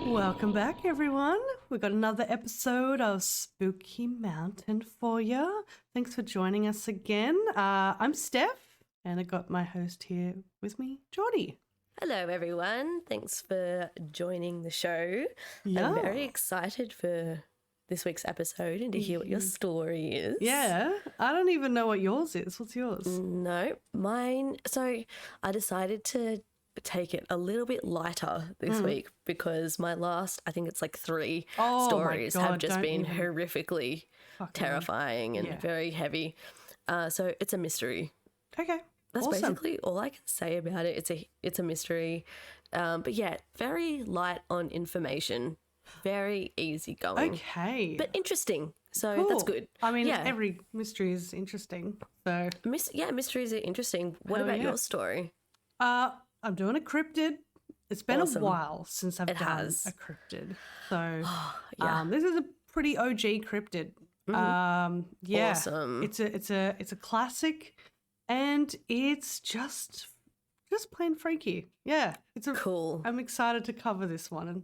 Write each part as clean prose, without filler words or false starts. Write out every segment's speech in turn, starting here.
Welcome back, everyone. We've got another episode of Spooky Mountain for you. Thanks for joining us again. I'm Steph, and I got my host here with me, Jordi. Hello, everyone. Thanks for joining the show. Yeah. I'm very excited for this week's episode and to hear what your story is. Yeah, I don't even know what yours is. What's yours? No, mine. So I decided to take it a little bit lighter this week because my last, I think it's like three stories have just been horrifically terrifying and very heavy. So it's a mystery. Okay. That's awesome. basically all I can say about it. It's a mystery. But yeah, very light on information, very easygoing. Okay. But interesting. So Cool. that's good. I mean, yeah. every mystery is interesting. So, Mysteries are interesting. What Hell about yeah. your story? I'm doing a cryptid. It's been Awesome. a while since I've done has. a cryptid. So, Yeah. this is a pretty OG cryptid. Yeah. Awesome. It's a classic, and it's just plain freaky. Yeah. It's a Cool. I'm excited to cover this one. And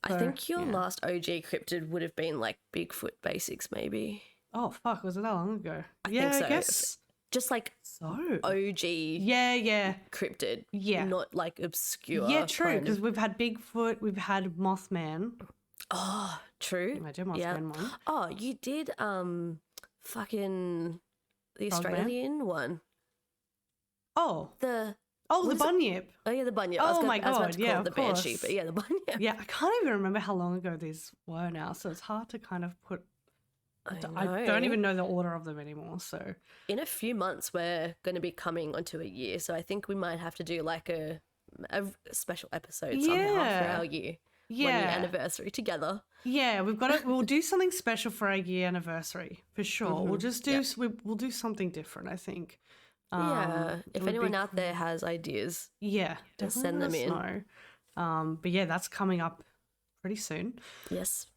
I think your last OG cryptid would have been like Bigfoot Basics, maybe. oh fuck, was it that long ago? I yeah, think so. I guess Just like so. OG Yeah. cryptid. Yeah. Not like obscure. Yeah, true. kind of- Because we've had Bigfoot, we've had Mothman. Oh, true. Imagine Mothman Yeah. one. Oh, you did fucking the Frogman? Australian one. Oh, The the bunyip. the bunyip. Oh I my was about God, to yeah, call it of the banshee, course. but yeah, the bunyip. Yeah, I can't even remember how long ago these were now, so it's hard to kind of put. I don't even know the order of them anymore. So In a few months, we're going to be coming onto a year, so I think we might have to do like a special episode somehow for Yeah. our year. yeah, 1 year anniversary together. yeah, we've got it. We'll do something special for our year anniversary for sure. We'll just do we'll do something different. I think. Yeah. it If would anyone be out there has ideas, Yeah, Just definitely send them let us know. But yeah, that's coming up pretty soon. yes.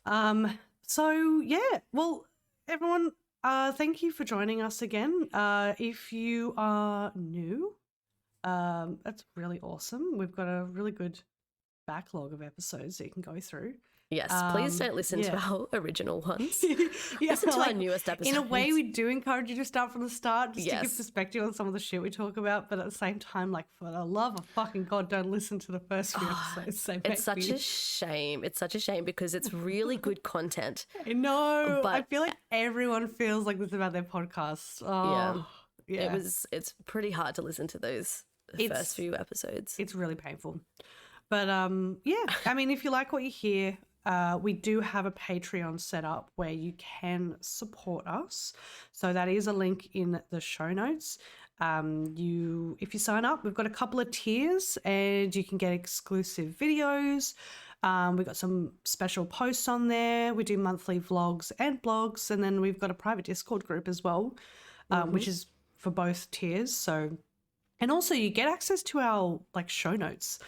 So yeah, well, everyone, thank you for joining us again. If you are new, that's really awesome. We've got a really good backlog of episodes that you can go through. Yes, please don't listen yeah. to our original ones. Yeah, Listen to our like, newest episodes. in a way, we do encourage you to start from the start just to Yes. give perspective on some of the shit we talk about. But at the same time, like, for the love of fucking God, don't listen to the first few episodes. They It's make such a shame. It's such a shame because it's really good content. I know. I but- feel like everyone feels like this about their podcasts. Oh, yeah. It's pretty hard to listen to those first few episodes. It's really painful. But yeah, I mean, if you like what you hear, we do have a Patreon set up where you can support us. So that is a link in the show notes. If you sign up, we've got a couple of tiers and you can get exclusive videos. We've got some special posts on there. We do monthly vlogs and blogs, and then we've got a private Discord group as well, which is for both tiers. So, and also you get access to our like show notes,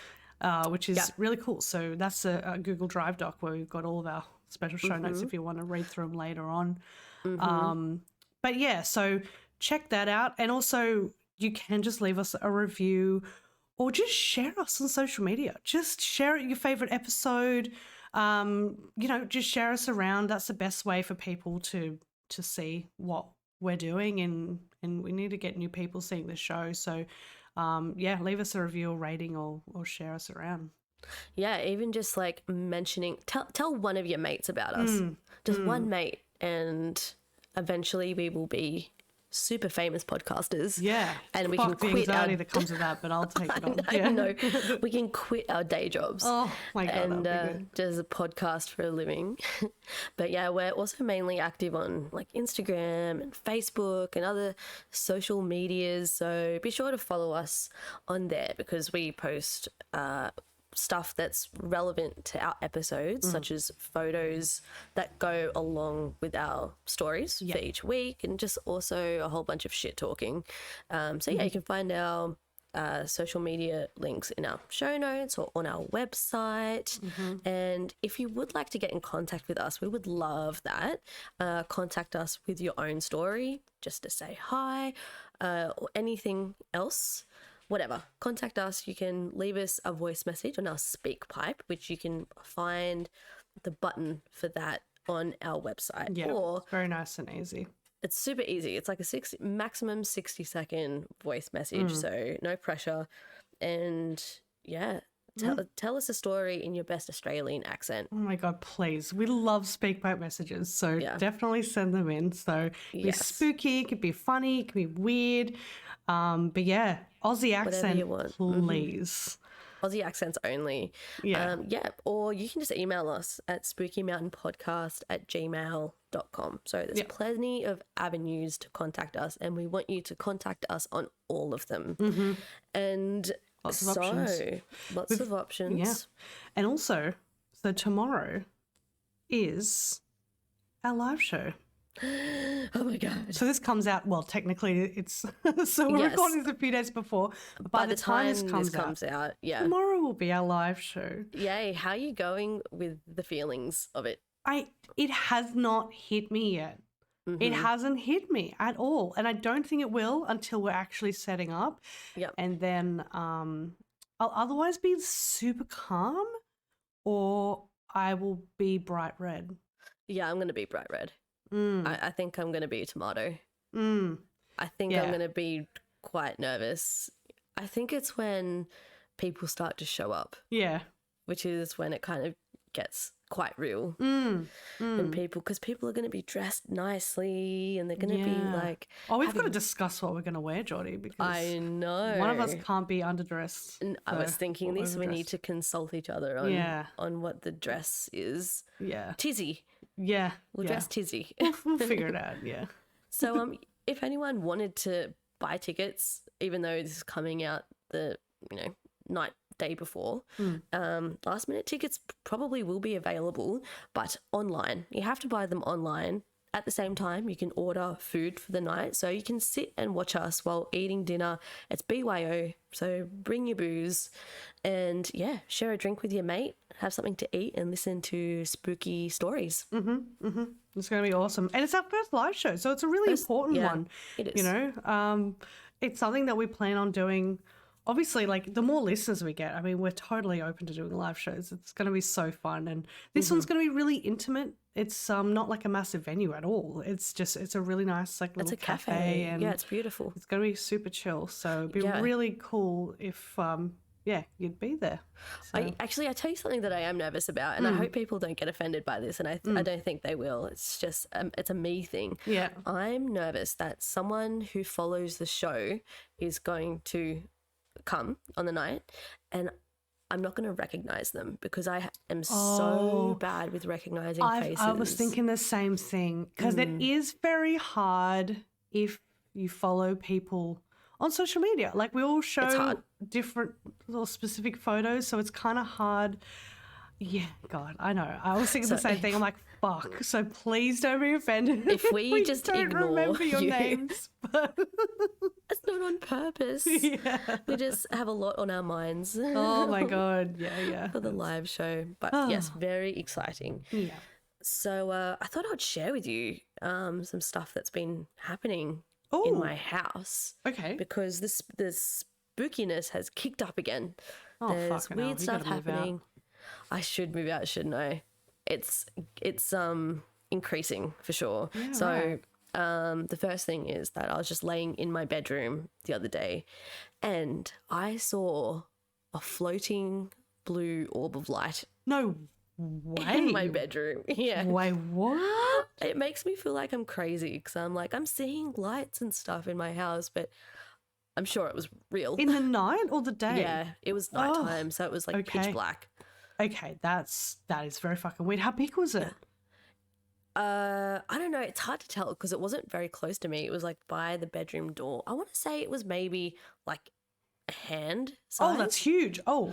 which is really cool. So that's a Google Drive doc where we've got all of our special show notes if you want to read through them later on. But yeah, so check that out. And also you can just leave us a review or just share us on social media. Just share your favorite episode. Just share us around. That's the best way for people to see what we're doing, and we need to get new people seeing the show. So leave us a review or rating or share us around. Yeah, even just like mentioning, tell one of your mates about us. Just one mate, and eventually we will be super famous podcasters. Yeah. And we Fuck can the quit anxiety our... that comes with that, but I'll take it on. I know. We can quit our day jobs. Oh my God, and that'd be good. just a podcast for a living. But yeah, we're also mainly active on like Instagram and Facebook and other social medias. So be sure to follow us on there because we post stuff that's relevant to our episodes, such as photos that go along with our stories for each week, and just also a whole bunch of shit talking. So yeah, you can find our social media links in our show notes or on our website. And if you would like to get in contact with us, we would love that. Contact us with your own story, just to say hi, or anything else. whatever, contact us. You can leave us a voice message on our speak pipe, which you can find the button for that on our website. Yeah, Or it's very nice and easy. it's super easy. It's like a maximum 60-second voice message, so no pressure. And yeah, tell us a story in your best Australian accent. Oh my God, please. We love SpeakPipe messages, so definitely send them in. So it could be spooky, it could be funny, it could be weird. But yeah, Aussie accent, you want. please. Aussie accents only. Yeah. Or you can just email us at spookymountainpodcast@gmail.com. So there's plenty of avenues to contact us, and we want you to contact us on all of them. And Lots of options. Lots of options. Yeah. And also, so tomorrow is our live show. Oh my God. So this comes out, well, technically it's, so we're recording this a few days before. But by the time this comes out, tomorrow will be our live show. Yay. How are you going with the feelings of it? It has not hit me yet. It hasn't hit me at all. And I don't think it will until we're actually setting up. Yep. And then I'll otherwise be super calm, or I will be bright red. Yeah, I'm going to be bright red. I think I'm going to be tomato. I think I'm going to be quite nervous. I think it's when people start to show up. Yeah. Which is when it kind of gets quite real. And because people are going to be dressed nicely and they're going to be like... Oh, we've got to discuss what we're going to wear, Jordi, because I know. one of us can't be underdressed. And I was thinking this, we need to consult each other on what the dress is. Yeah. Tizzy. Yeah. We'll dress Tizzy. We'll figure it out, yeah. So if anyone wanted to buy tickets, even though this is coming out the, day before, last minute tickets probably will be available, but online. You have to buy them online. At the same time, you can order food for the night, so you can sit and watch us while eating dinner. It's BYO, so bring your booze and share a drink with your mate, have something to eat and listen to spooky stories. It's going to be awesome. And it's our first live show, so it's a really important one. It is. It's something that we plan on doing. Obviously, like, the more listeners we get, I mean, we're totally open to doing live shows. It's going to be so fun. And this one's going to be really intimate. It's not like a massive venue at all. It's a really nice, like, little cafe. And it's beautiful. It's going to be super chill. So it'd be really cool if, you'd be there. So. I tell you something that I am nervous about, and I hope people don't get offended by this, and I don't think they will. It's just, it's a me thing. Yeah. I'm nervous that someone who follows the show is going to come on the night and I'm not going to recognize them because I am so bad with recognizing faces. I was thinking the same thing because it is very hard if you follow people on social media. Like, we all show different or specific photos, so it's kind of hard. Yeah, God, I know. I was thinking the same thing. I'm like, fuck. So please don't be offended if we just don't ignore remember your names. But... It's not on purpose. Yeah. We just have a lot on our minds. Oh my God. Yeah. For the live show. But yes, very exciting. Yeah. So I thought I'd share with you some stuff that's been happening in my house. Okay. Because the spookiness has kicked up again. Oh, there's weird stuff happening. I should move out, shouldn't I? It's increasing for sure. Yeah, so the first thing is that I was just laying in my bedroom the other day and I saw a floating blue orb of light. No way. In my bedroom. Yeah. Wait, what? It makes me feel like I'm crazy because I'm like, I'm seeing lights and stuff in my house, but I'm sure it was real. In the night or the day? Yeah, it was nighttime, so it was like pitch black. Okay, that is very fucking weird. How big was it? I don't know. It's hard to tell because it wasn't very close to me. It was like by the bedroom door. I want to say it was maybe like a hand size. Oh, that's huge. Oh.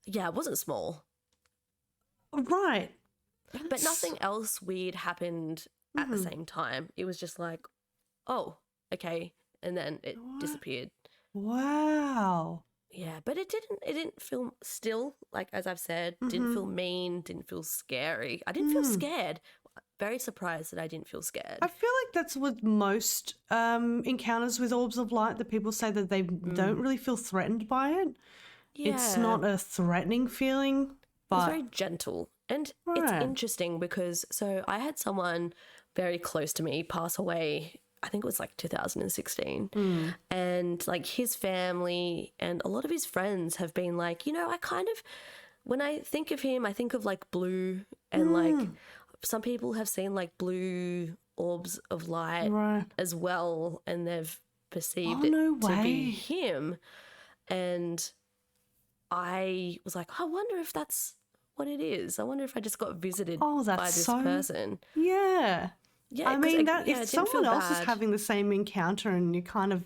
Yeah, it wasn't small. Right. But nothing else weird happened at the same time. It was just like, oh, okay. And then it disappeared. Wow. Yeah, but it didn't feel still, like, as I've said, didn't feel mean, didn't feel scary. I didn't feel scared. very surprised that I didn't feel scared. I feel like that's with most encounters with orbs of light, that people say that they don't really feel threatened by it. Yeah. It's not a threatening feeling, It's but very gentle. And it's Right. interesting because so I had someone very close to me pass away. I think it was like 2016. And like his family and a lot of his friends have been like, you know, I kind of, when I think of him, I think of like blue, and like some people have seen like blue orbs of light right. as well, and they've perceived Oh, it no to be way. him. And I was like, I wonder if that's what it is. I wonder if I just got visited Oh, that's by this so- person. Yeah. Yeah, I 'cause mean, it- that yeah, it if didn't feel someone else is bad. having the same encounter and you kind of,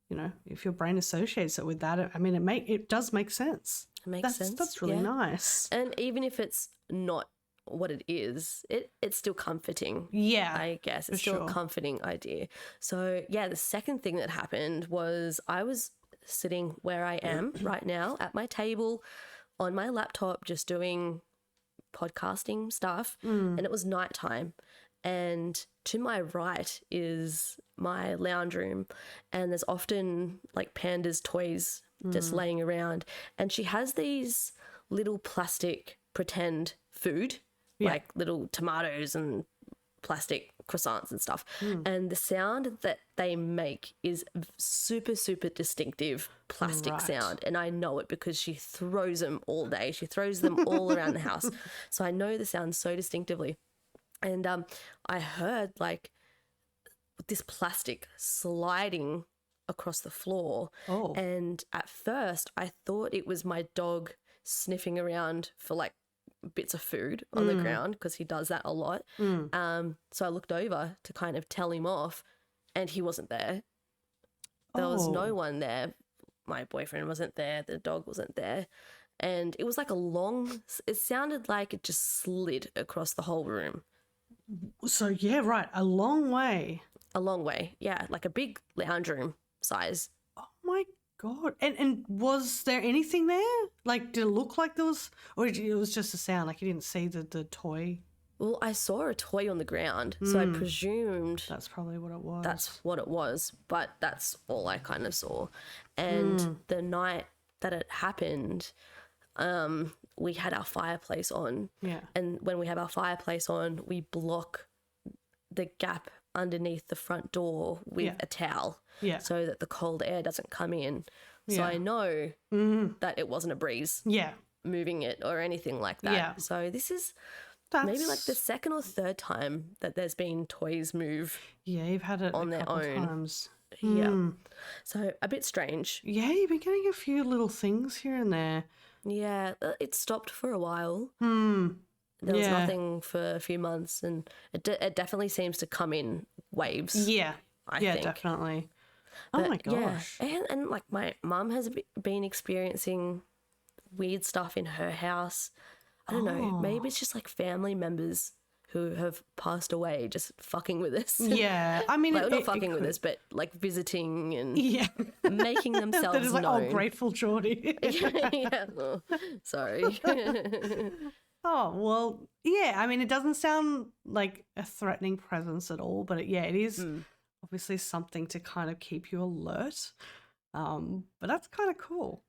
you know, if your brain associates it with that, I mean, it does make sense. It makes sense. That's really yeah. nice. And even if it's not what it is, it's still comforting. Yeah. I guess it's for still sure. a comforting idea. So yeah, the second thing that happened was I was sitting where I am right now at my table on my laptop, just doing podcasting stuff, and it was nighttime. And to my right is my lounge room, and there's often like Panda's toys just laying around, and she has these little plastic pretend food, Yeah. like little tomatoes and plastic croissants and stuff. And the sound that they make is super, super distinctive plastic Right. sound. And I know it because she throws them all day. She throws them all around the house. So I know the sound so distinctively. And I heard like this plastic sliding across the floor. Oh. And at first I thought it was my dog sniffing around for like bits of food on the ground, because he does that a lot. So I looked over to kind of tell him off, and he wasn't there. There was Oh. no one there. My boyfriend wasn't there. The dog wasn't there. And it was like it sounded like it just slid across the whole room. So yeah, right. A long way. A long way. Yeah, like a big lounge room size. Oh my God. And was there anything there? Like, did it look like there was, or it was just a sound? Like, you didn't see the toy? Well, I saw a toy on the ground, so I presumed That's probably what it was. that's what it was, but that's all I kind of saw. And the night that it happened, we had our fireplace on. Yeah. And when we have our fireplace on, we block the gap underneath the front door with Yeah. a towel, Yeah. so that the cold air doesn't come in. So Yeah. I know that it wasn't a breeze Yeah. moving it or anything like that. Yeah. So this is That's maybe like the second or third time that there's been toys move. Yeah, you've had it on a their couple own. times. Yeah. So a bit strange. Yeah, you've been getting a few little things here and there. Yeah, it stopped for a while. Hmm. There was Yeah. nothing for a few months, and it definitely seems to come in waves. Yeah. I yeah, think. definitely. Oh But my gosh. Yeah. And like my mum has been experiencing weird stuff in her house. I don't know. Oh. Maybe it's just like family members who have passed away just fucking with us. Yeah. I mean, Like, not fucking with us, but like visiting and Yeah. making themselves That is like, known. oh, grateful Jordi. Yeah. Oh, sorry. Oh, well, yeah. I mean, it doesn't sound like a threatening presence at all, but it is obviously something to kind of keep you alert. But that's kind of cool.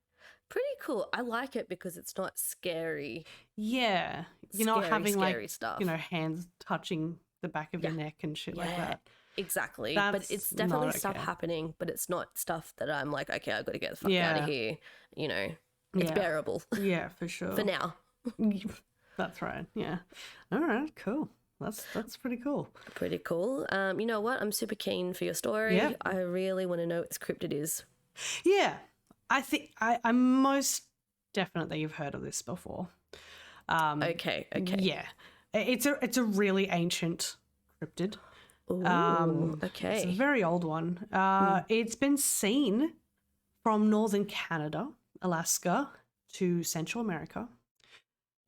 Pretty cool. I like it because it's not scary. Yeah. You're not Scary, having scary like, stuff. hands touching the back of your neck and shit like Yeah. that. Exactly. That's but it's definitely not stuff okay. happening, but it's not stuff that I'm like, okay, I've got to get the fuck out Yeah. of here. It's Yeah. bearable Yeah, for sure. for now. That's right. Yeah. All right. Cool. That's pretty cool. Pretty cool. You know what? I'm super keen for your story. Yeah. I really want to know what this cryptid is. Yeah. I think I'm most definitely you've heard of this before. Okay. Yeah. It's a really ancient cryptid. Ooh, It's a okay. very old one. It's been seen from northern Canada, Alaska to Central America,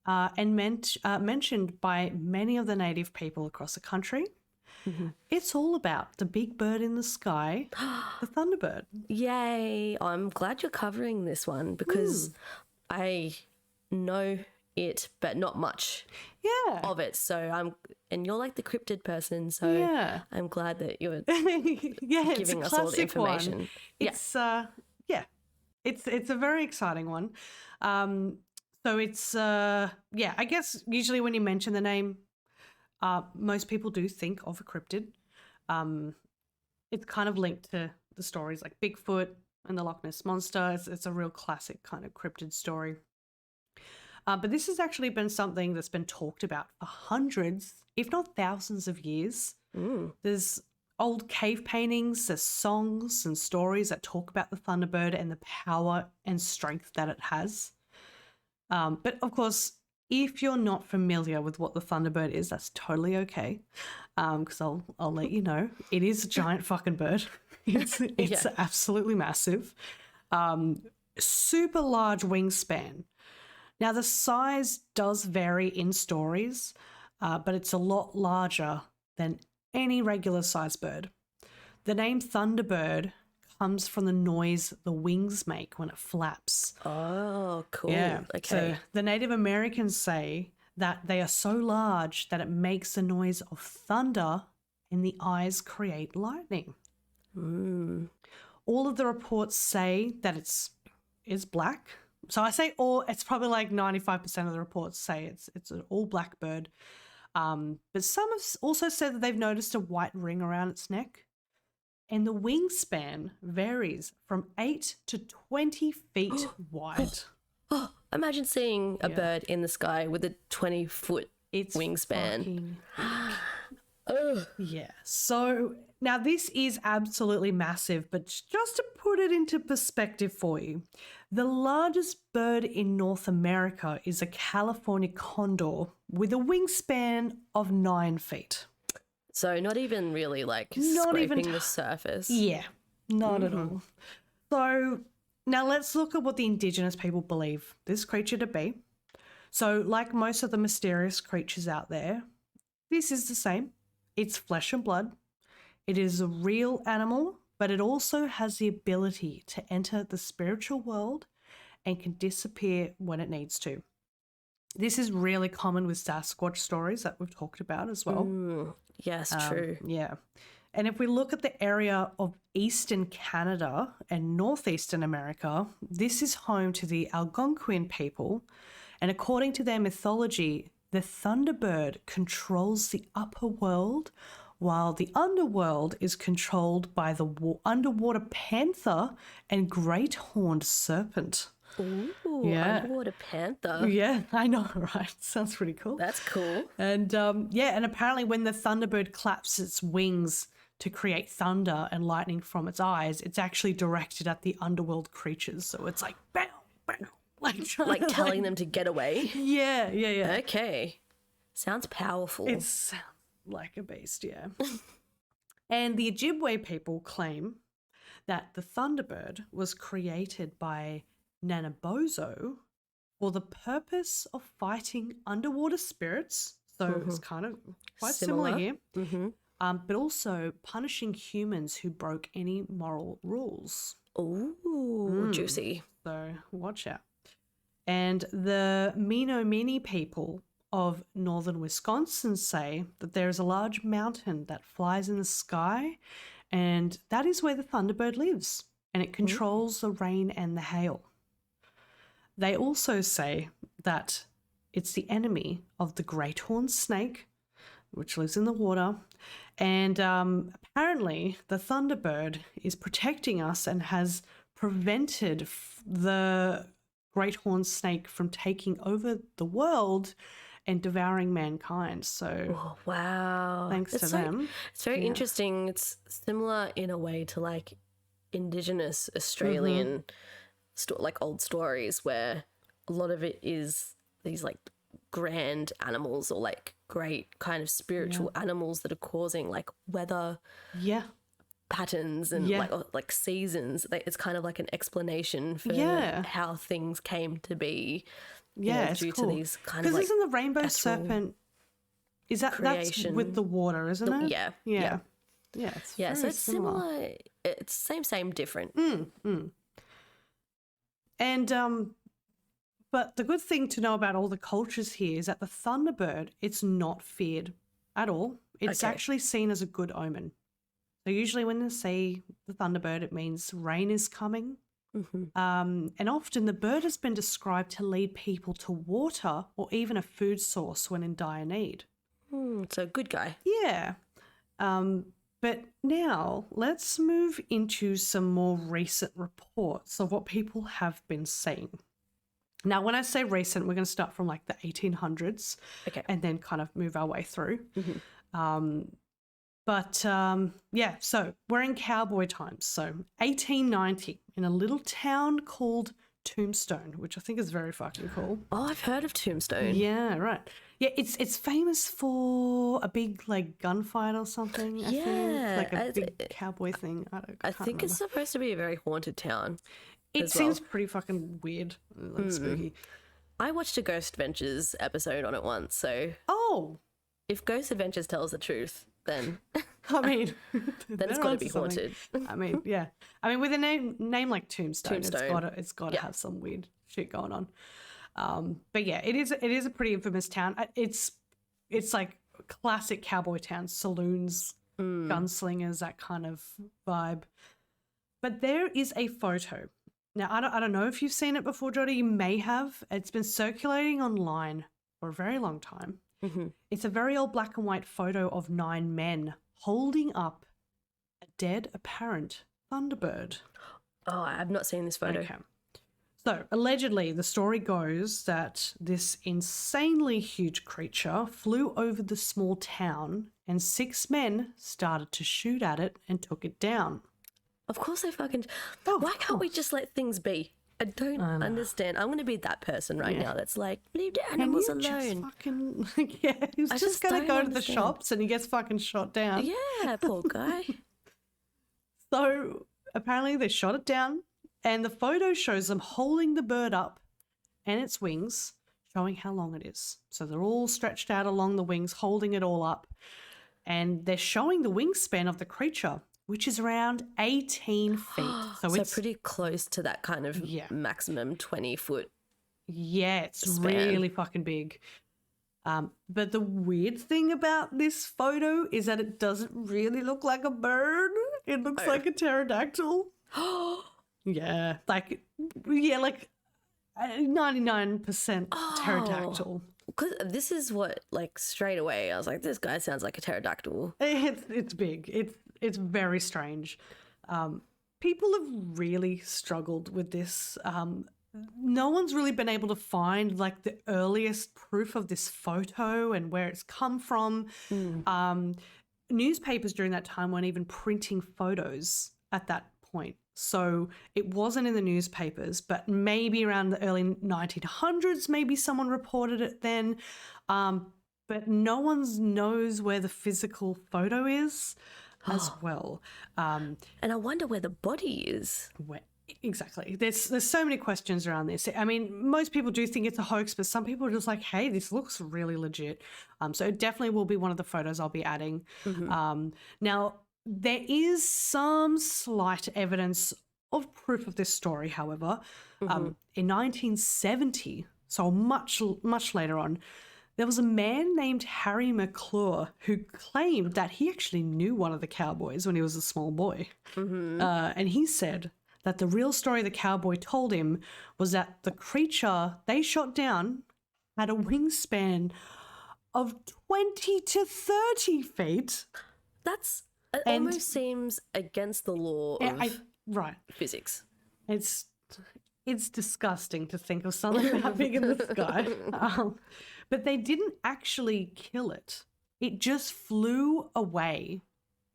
and mentioned by many of the native people across the country. It's all about the big bird in the sky, the Thunderbird. Yay. I'm glad you're covering this one because I know it, but not much Yeah. of it. So and you're like the cryptid person, so Yeah. I'm glad that you're Yeah, it's a giving us all the classic one. information. It's it's a very exciting one. So it's I guess usually when you mention the name, most people do think of a cryptid. It's kind of linked to the stories like Bigfoot and the Loch Ness Monster. It's a real classic kind of cryptid story. But this has actually been something that's been talked about for hundreds, if not thousands of years. There's old cave paintings, there's songs and stories that talk about the Thunderbird and the power and strength that it has. But of course, if you're not familiar with what the Thunderbird is, that's totally okay. Because I'll let you know. It is a giant fucking bird. It's absolutely massive. Super large wingspan. Now, the size does vary in stories, but it's a lot larger than any regular sized bird. The name Thunderbird comes from the noise the wings make when it flaps. Oh, cool. Yeah. Okay. So the Native Americans say that they are so large that it makes the noise of thunder and the eyes create lightning. All of the reports say that it's black. So I say all, it's probably like 95% of the reports say it's an all black bird. But some have also said that they've noticed a white ring around its neck. And the wingspan varies from 8 to 20 feet wide. Oh, imagine seeing a bird in the sky with a 20-foot wingspan. Yeah. So now this is absolutely massive, but just to put it into perspective for you, the largest bird in North America is a California condor with a wingspan of 9 feet. So not even really like scraping the surface. Yeah, not at all. So now let's look at what the Indigenous people believe this creature to be. So like most of the mysterious creatures out there, this is the same. It's flesh and blood. It is a real animal, but it also has the ability to enter the spiritual world and can disappear when it needs to. This is really common with Sasquatch stories that we've talked about as well. Yes, true. Yeah. And if we look at the area of eastern Canada and northeastern America, this is home to the Algonquin people. And according to their mythology, the Thunderbird controls the upper world while the underworld is controlled by the underwater panther and great horned serpent. Ooh, underwater panther. Yeah, I know, right? Sounds pretty cool. That's cool. And and apparently when the Thunderbird claps its wings to create thunder and lightning from its eyes, it's actually directed at the underworld creatures. So it's like, bam, bam. Like telling them to get away. Yeah. Okay. Sounds powerful. It sounds like a beast, yeah. And the Ojibwe people claim that the Thunderbird was created by Nanabozo for the purpose of fighting underwater spirits. So it's kind of quite similar here. But also punishing humans who broke any moral rules. Ooh, juicy. So watch out. And the Menominee people of northern Wisconsin say that there is a large mountain that flies in the sky, and that is where the Thunderbird lives, and it controls the rain and the hail. They also say that it's the enemy of the great horned snake, which lives in the water, and apparently the Thunderbird is protecting us and has prevented the great horned snake from taking over the world and devouring mankind. So wow, thanks to them. It's very interesting. It's similar in a way to like Indigenous Australian like old stories where a lot of it is these like grand animals or like great kind of spiritual animals that are causing like weather patterns and like seasons. It's kind of like an explanation for how things came to be. It's due cool. to these kind of because like isn't the rainbow serpent? Is that's with the water, isn't it? Yeah. It's so very it's similar. It's same, different. And But the good thing to know about all the cultures here is that the Thunderbird, it's not feared at all. It's Okay. actually seen as a good omen. So usually when they see the Thunderbird, it means rain is coming. And often the bird has been described to lead people to water or even a food source when in dire need. So good guy. Yeah. But now let's move into some more recent reports of what people have been seeing. Now, when I say recent, we're going to start from like the 1800s and then kind of move our way through. Yeah, so we're in cowboy times. So 1890 in a little town called Tombstone, which I think is very fucking cool. Oh, I've heard of Tombstone. Yeah, right. Yeah, it's famous for a big like gunfight or something. I think. Like a big cowboy thing. I think remember. it's supposed to be a very haunted town. It seems pretty fucking weird, like spooky. I watched a Ghost Adventures episode on it once, so if Ghost Adventures tells the truth, then I mean, then it's got to be haunted. I mean, yeah. I mean, with a name like Tombstone. It's got to have some weird shit going on. But yeah, it is a pretty infamous town. It's like classic cowboy town, saloons, gunslingers, that kind of vibe. But there is a photo. Now, I don't know if you've seen it before, Jordi. You may have. It's been circulating online for a very long time. It's a very old black and white photo of 9 men holding up a dead, apparent Thunderbird. Oh, I've not seen this photo. Okay. So, allegedly, the story goes that this insanely huge creature flew over the small town and 6 men started to shoot at it and took it down. Of course they fucking... Why can't we just let things be? I don't understand. I'm going to be that person right now that's like, leave the animals alone. Just fucking... he's just going to go to the shops and he gets fucking shot down. Yeah, poor guy. So, apparently they shot it down and the photo shows them holding the bird up and its wings, showing how long it is. So they're all stretched out along the wings, holding it all up. And they're showing the wingspan of the creature, which is around 18 feet. So it's pretty close to that kind of maximum 20-foot. Yeah, it's really fucking big. But the weird thing about this photo is that it doesn't really look like a bird. It looks like a pterodactyl. Yeah, like 99% pterodactyl. Because this is what, like, straight away, I was like, this guy sounds like a pterodactyl. It's big. It's very strange. People have really struggled with this. No one's really been able to find like the earliest proof of this photo and where it's come from. Newspapers during that time weren't even printing photos at that point. So it wasn't in the newspapers, but maybe around the early 1900s, maybe someone reported it then. But no one knows where the physical photo is as well. And I wonder where the body is. Exactly. There's so many questions around this. I mean, most people do think it's a hoax, but some people are just like, hey, this looks really legit. So it definitely will be one of the photos I'll be adding. Now, there is some slight evidence of proof of this story, however. In 1970, so much later on, there was a man named Harry McClure who claimed that he actually knew one of the cowboys when he was a small boy. And he said that the real story the cowboy told him was that the creature they shot down had a wingspan of 20 to 30 feet. It almost seems against the law of physics. It's disgusting to think of something that big in the sky. But they didn't actually kill it. It just flew away.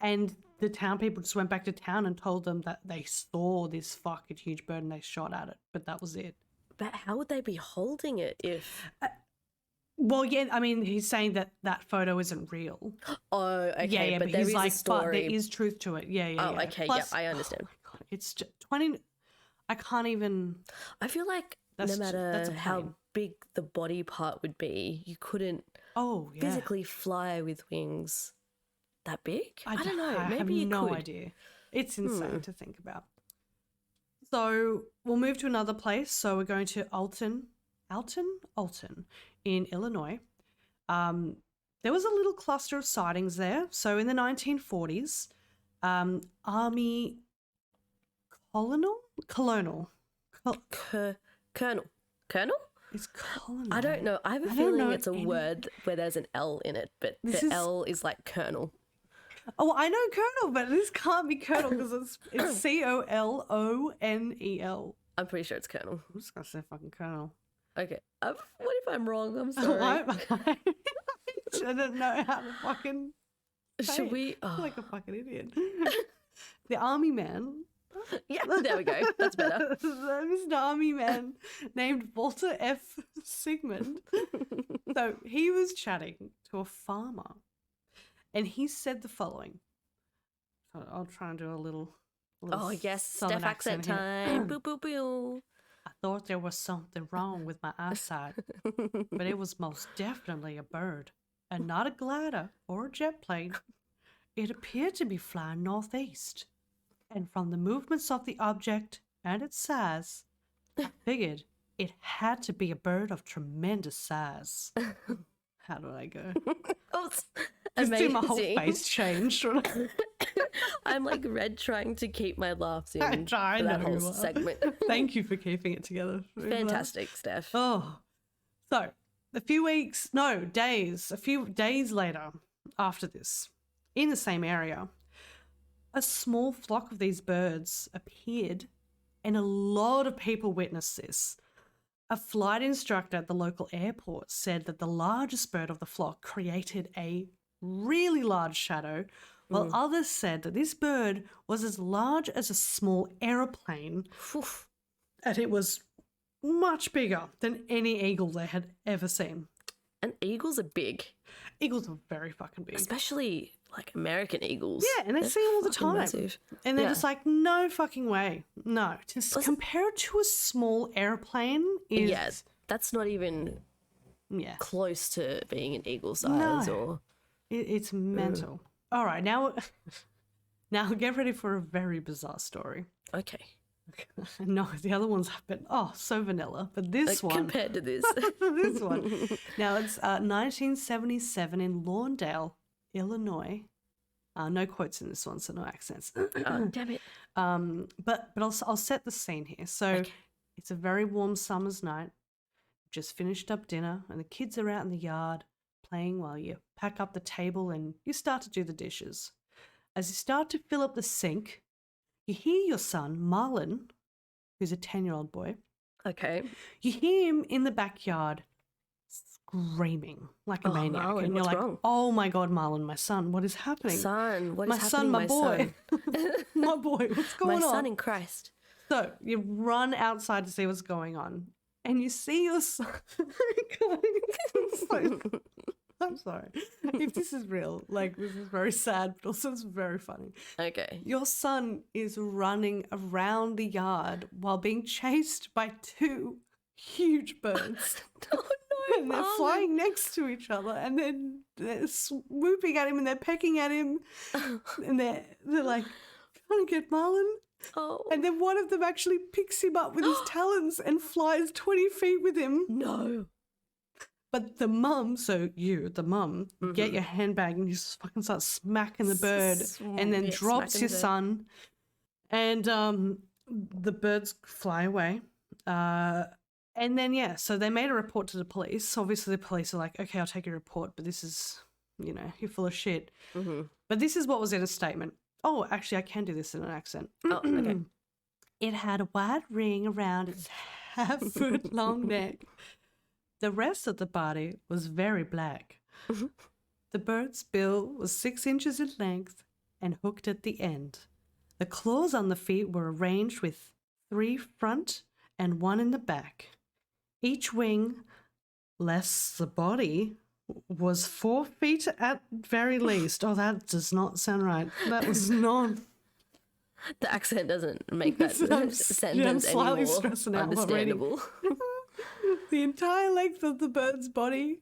And the town people just went back to town and told them that they saw this fucking huge bird and they shot at it. But that was it. But how would they be holding it if... Well, yeah, I mean, he's saying that that photo isn't real. Oh, okay. Yeah, but there he's is like, a story. but there is truth to it. Yeah. Oh, okay. Plus, I understand. Oh my God, it's just 20... I can't even... I feel like no matter how big the body part would be, you couldn't physically fly with wings that big. I don't know. Maybe you could. I have no idea. It's insane to think about. So we'll move to another place. So we're going to Alton Alton in Illinois. There was a little cluster of sightings there. So in the 1940s, Army Colonel? Col- Colonel? It's colonel. I don't know. I have a feeling it's a word where there's an L in it, but L is like colonel. Oh, I know colonel, but this can't be colonel because it's Colonel. I'm pretty sure it's colonel. I'm just gonna say fucking colonel. Okay. What if I'm wrong? I'm sorry. I don't know how to fucking. Should we? I feel like a fucking idiot. The army man. Yeah, there we go. That's better. Mr. Army Man named Walter F. Sigmund. So he was chatting to a farmer and he said the following. So I'll try and do a little Oh, yes. Southern Steph accent here. time. Boo, boo, boo. I thought there was something wrong with my eyesight, but it was most definitely a bird and not a glider or a jet plane. It appeared to be flying northeast. And from the movements of the object and its size, I figured it had to be a bird of tremendous size. How do I go? Oh, Just amazing. do my whole face change. I'm like red trying to keep my laughs in I for that know whole you are. segment. Thank you for keeping it together. Fantastic, Steph. Oh, so a few days later after this, in the same area, a small flock of these birds appeared and a lot of people witnessed this. A flight instructor at the local airport said that the largest bird of the flock created a really large shadow, while others said that this bird was as large as a small aeroplane and it was much bigger than any eagle they had ever seen. And eagles are big. Eagles are very fucking big. Especially like American eagles. Yeah, and they see them all the fucking time. massive. And they're Yeah. just like, no fucking way. No. Just compare it to a small airplane is... Yeah, that's not even Yeah. close to being an eagle size No. or... It's mental. All right, now get ready for a very bizarre story. Okay. No, the other ones have been, so vanilla. But this one... Compared to this. this one. Now, it's 1977 in Lawndale, Illinois. No quotes in this one, so no accents. Oh, damn it. But I'll set the scene here. So It's a very warm summer's night. Just finished up dinner, and the kids are out in the yard playing while you pack up the table and you start to do the dishes. As you start to fill up the sink, you hear your son, Marlon, who's a 10-year-old boy. Okay. You hear him in the backyard screaming like a maniac. Marlon, and you're what's like, wrong? oh my God, Marlon, my son, what is happening? Son, what is my son, happening, my boy. son? My boy, what's going My on? son in Christ. So you run outside to see what's going on. And you see your son. I'm sorry. If this is real, like, this is very sad, but also it's very funny. Okay. Your son is running around the yard while being chased by two huge birds. Oh no, And they're Marlon. flying next to each other, and then they're swooping at him, and they're pecking at him, and they're like trying to get Marlon. Oh. And then one of them actually picks him up with his talons and flies 20 feet with him. No. But the mum, get your handbag and you just fucking start smacking the bird, and then drops smacking your the bird. son, and the birds fly away. And then, so they made a report to the police. Obviously, the police are like, okay, I'll take your report, but this is, you're full of shit. Mm-hmm. But this is what was in a statement. Oh, actually, I can do this in an accent. Oh, okay. It had a white ring around its half-foot-long neck. The rest of the body was very black. The bird's bill was 6 inches in length and hooked at the end. The claws on the feet were arranged with 3 front and 1 in the back. Each wing, less the body, was 4 feet at very least. Oh, that does not sound right. That was not... The accent doesn't make that I'm sentence slightly any more stressing out while reading. understandable. The entire length of the bird's body,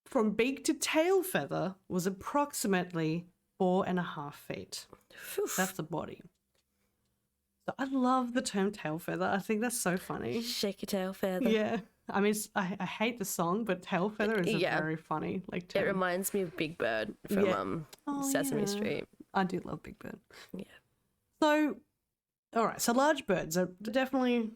from beak to tail feather, was approximately 4.5 feet. That's the body. So I love the term tail feather. I think that's so funny. Shake your tail feather. Yeah. I mean, I hate the song, but tail feather is a Yeah. very funny like It term. reminds me of Big Bird from Yeah. Oh, Sesame yeah. Street. I do love Big Bird. Yeah. So, all right. So large birds are definitely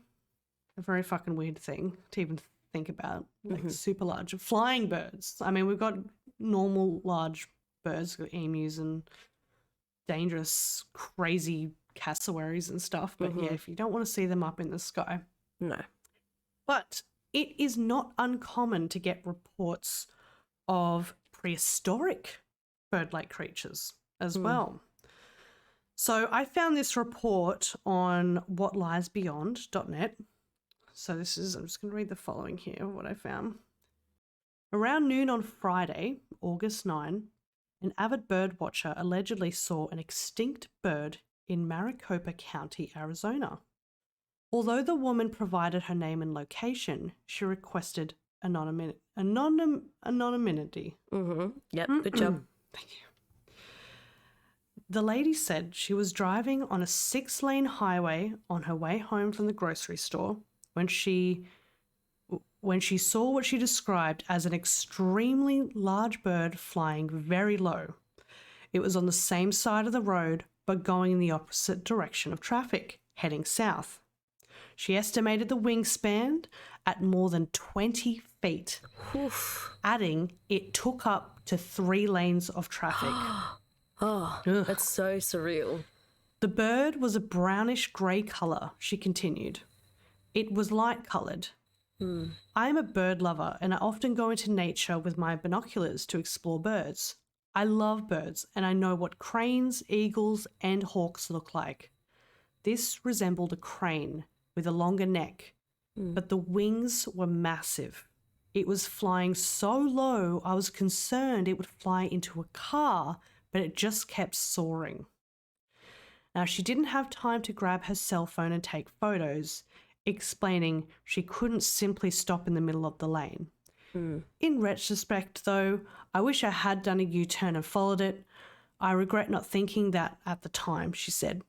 a very fucking weird thing to even think about. Like super large flying birds. I mean, we've got normal large birds, got emus and dangerous, crazy cassowaries and stuff. But yeah, if you don't want to see them up in the sky. No. But it is not uncommon to get reports of prehistoric bird-like creatures as well. So I found this report on whatliesbeyond.net. So I'm just going to read the following here, what I found. Around noon on Friday, August 9, an avid bird watcher allegedly saw an extinct bird in Maricopa County, Arizona. Although the woman provided her name and location, she requested anonymity. Yep, good job. Thank you. The lady said she was driving on a 6-lane highway on her way home from the grocery store when she saw what she described as an extremely large bird flying very low. It was on the same side of the road but going in the opposite direction of traffic, heading south. She estimated the wingspan at more than 20 feet, adding it took up to 3 lanes of traffic. That's so surreal. The bird was a brownish grey colour, she continued. It was light coloured. I am a bird lover and I often go into nature with my binoculars to explore birds. I love birds and I know what cranes, eagles and hawks look like. This resembled a crane with a longer neck, but the wings were massive. It was flying so low I was concerned it would fly into a car, but it just kept soaring. Now, she didn't have time to grab her cell phone and take photos, explaining she couldn't simply stop in the middle of the lane. In retrospect, though, I wish I had done a U-turn and followed it. I regret not thinking that at the time, she said.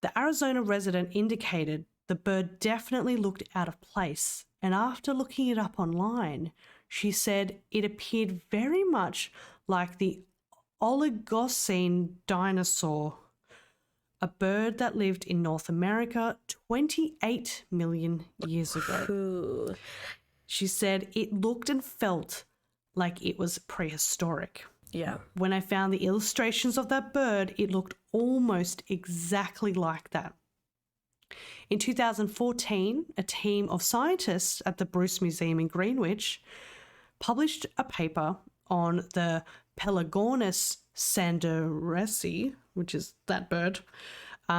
The Arizona resident indicated the bird definitely looked out of place, and after looking it up online, she said it appeared very much like the Oligocene dinosaur, a bird that lived in North America 28 million years ago. Ooh. She said it looked and felt like it was prehistoric. Yeah. When I found the illustrations of that bird, it looked almost exactly like that. In 2014, a team of scientists at the Bruce Museum in Greenwich published a paper on the Pelagornis sanderesi, which is that bird,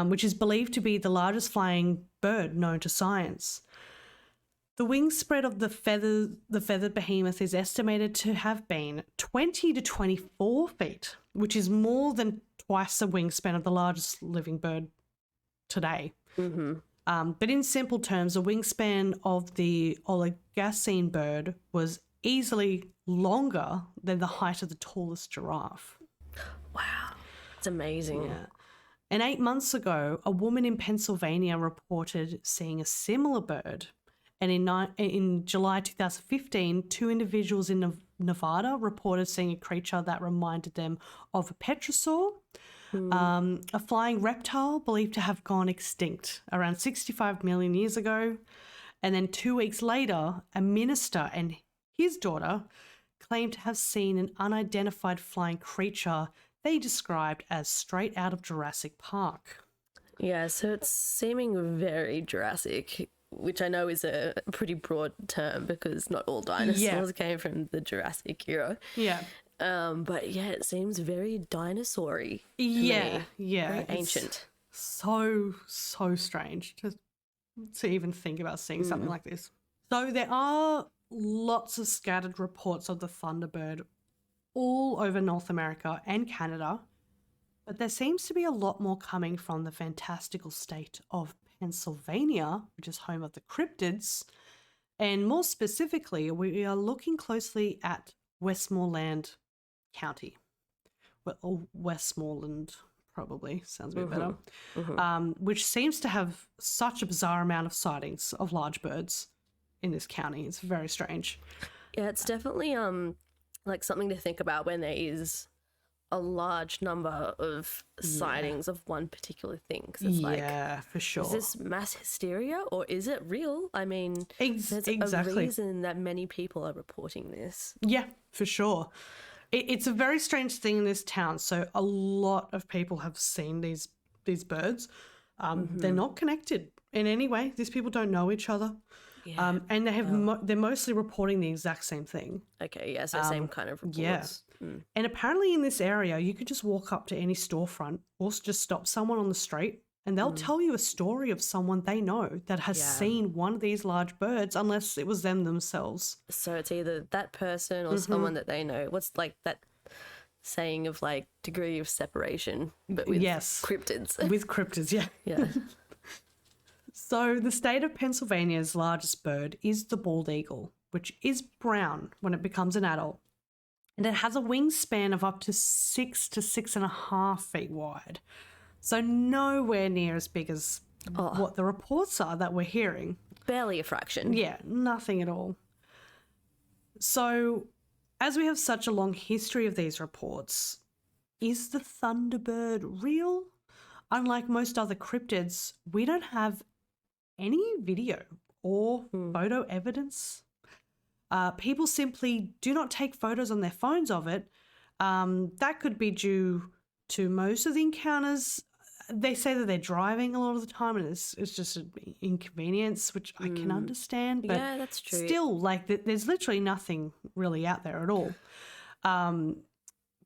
which is believed to be the largest flying bird known to science. The wingspread of the feathered behemoth is estimated to have been 20 to 24 feet, which is more than twice the wingspan of the largest living bird today. But in simple terms, the wingspan of the Oligocene bird was easily longer than the height of the tallest giraffe. Wow. It's amazing. Yeah. And 8 months ago, a woman in Pennsylvania reported seeing a similar bird. And in July 2015, 2 individuals in Nevada reported seeing a creature that reminded them of a petrosaur, a flying reptile believed to have gone extinct around 65 million years ago. And then 2 weeks later, a minister and his daughter claimed to have seen an unidentified flying creature they described as straight out of Jurassic Park. Yeah, so it's seeming very Jurassic, which I know is a pretty broad term because not all dinosaurs came from the Jurassic era. Yeah. But yeah, it seems very dinosaur-y to Yeah, me. yeah. Very It's ancient. So strange to even think about seeing something like this. So there are lots of scattered reports of the Thunderbird all over North America and Canada, but there seems to be a lot more coming from the fantastical state of Pennsylvania, which is home of the Cryptids, and more specifically, we are looking closely at Westmoreland County. Well, or Westmoreland probably sounds a bit better, which seems to have such a bizarre amount of sightings of large birds. in this county. It's very strange. Yeah, it's definitely like something to think about when there is a large number of sightings of one particular thing. 'Cause it's like, Yeah, for sure. is this mass hysteria or is it real? I mean, there's a exactly. reason that many people are reporting this. Yeah, for sure. It's a very strange thing in this town. So a lot of people have seen these birds. They're not connected in any way. These people don't know each other. Yeah. And they have they're mostly reporting the exact same thing. Okay, yeah, so same kind of reports. Yeah. And apparently in this area, you could just walk up to any storefront or just stop someone on the street and they'll tell you a story of someone they know that has seen one of these large birds, unless it was them themselves. So it's either that person or someone that they know. What's like that saying of like degree of separation, but with cryptids. With cryptids, yeah. Yeah. So the state of Pennsylvania's largest bird is the bald eagle, which is brown when it becomes an adult. And it has a wingspan of up to 6 to 6.5 feet wide. So nowhere near as big as what the reports are that we're hearing. Barely a fraction. Yeah, nothing at all. So as we have such a long history of these reports, is the Thunderbird real? Unlike most other cryptids, we don't have any video or photo evidence. People simply do not take photos on their phones of it. That could be due to most of the encounters. They say that they're driving a lot of the time and it's just an inconvenience, which I can understand. But yeah, that's true. still, like, there's literally nothing really out there at all.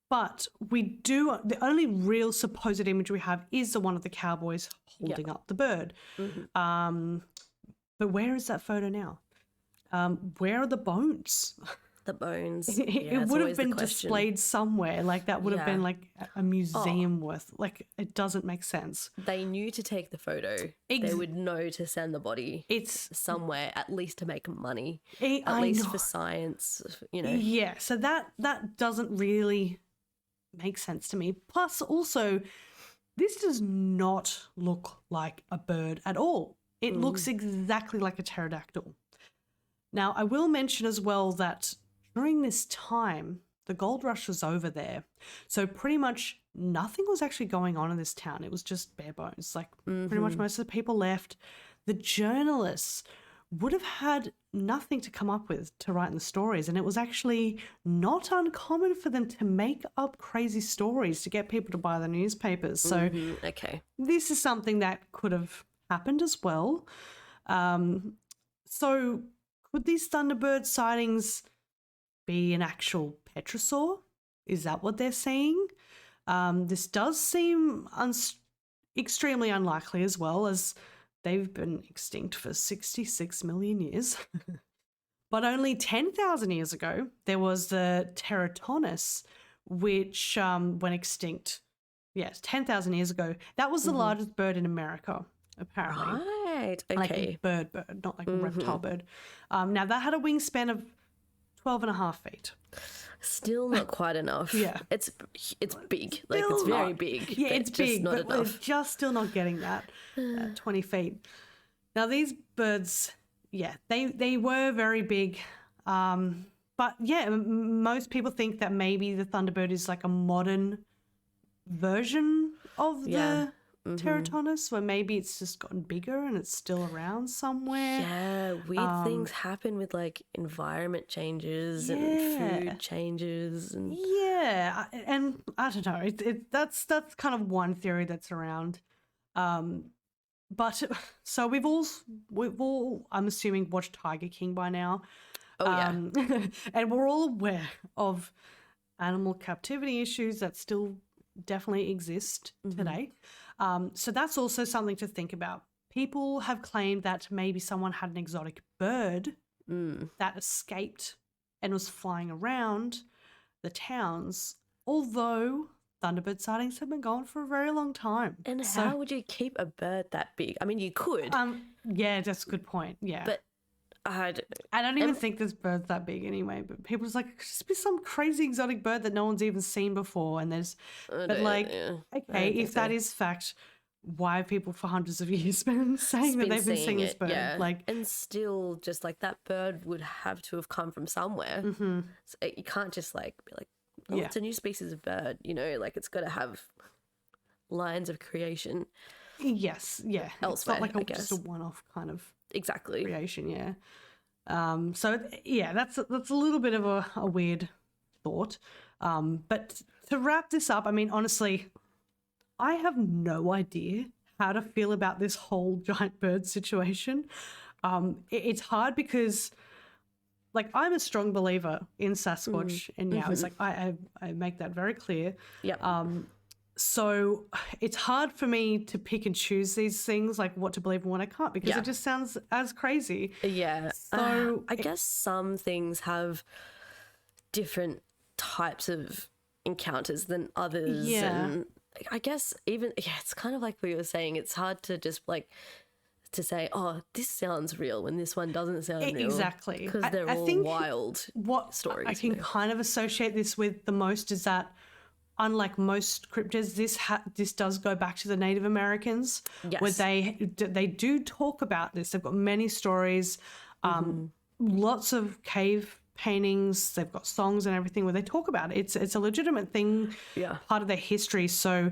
But the only real supposed image we have is the one of the cowboys holding up the bird. But where is that photo now? Where are the bones? The bones. It would have been displayed somewhere. Like that would have been like a museum worth. Like it doesn't make sense. They knew to take the photo. They would know to send the body somewhere, at least to make money. At least for science, you know. Yeah, so that doesn't really make sense to me. Plus also, this does not look like a bird at all. It looks exactly like a pterodactyl. Now, I will mention as well that during this time, the gold rush was over there. So pretty much nothing was actually going on in this town. It was just bare bones. Like pretty much most of the people left. The journalists would have had nothing to come up with to write in the stories. And it was actually not uncommon for them to make up crazy stories to get people to buy the newspapers. So this is something that could have happened as well. So could these Thunderbird sightings be an actual petrosaur? Is that what they're seeing? This does seem extremely unlikely as well, as they've been extinct for 66 million years. But only 10,000 years ago, there was the Pterotonus, which went extinct. Yes, 10,000 years ago. That was the largest bird in America, apparently. Right, okay. Like a bird, not like a reptile bird. Now, that had a wingspan of 12.5 feet. Still not quite enough. Yeah. It's big. Like, it's very big. Yeah, it's big, not but enough. we're just still not getting that 20 feet. Now, these birds, yeah, they were very big. But, yeah, most people think that maybe the Thunderbird is like a modern version of the Pterotonus, where maybe it's just gotten bigger and it's still around somewhere. Yeah, weird things happen with like environment changes and food changes. And yeah, and I don't know. That's kind of one theory that's around. But so we've all I'm assuming watched Tiger King by now. And we're all aware of animal captivity issues that still definitely exist today. So that's also something to think about. People have claimed that maybe someone had an exotic bird that escaped and was flying around the towns, although Thunderbird sightings have been going for a very long time. And how would you keep a bird that big? I mean, you could. Yeah, that's a good point. Yeah. But I don't even think this bird's that big anyway, but people just like, just be some crazy exotic bird that no one's even seen before. And there's, okay, if that is fact, why have people for hundreds of years been saying that they've been seeing this bird? Yeah. Like, and still just like that bird would have to have come from somewhere. So you can't just like be like, oh, Yeah. it's a new species of bird, you know, like it's got to have lines of creation. yes, yeah. Elsewhere, it's not I like just a guess. one-off kind of Exactly. creation, yeah. That's a little bit of a weird thought. But to wrap this up, I mean, honestly, I have no idea how to feel about this whole giant bird situation. It's hard because, like, I'm a strong believer in Sasquatch and Yows. Like, I make that very clear. Yep. So it's hard for me to pick and choose these things, like what to believe and what I can't, because Yeah. it just sounds as crazy. Yeah. So I guess some things have different types of encounters than others. Yeah. And I guess even, it's kind of like what you were saying. It's hard to just like to say, oh, this sounds real when this one doesn't sound real. Exactly. Because they're I all think wild what stories. I can kind of associate this with the most is that, unlike most cryptids, this does go back to the Native Americans, where Yes. they do talk about this. They've got many stories, lots of cave paintings. They've got songs and everything where they talk about it. It's a legitimate thing, Yeah. part of their history. So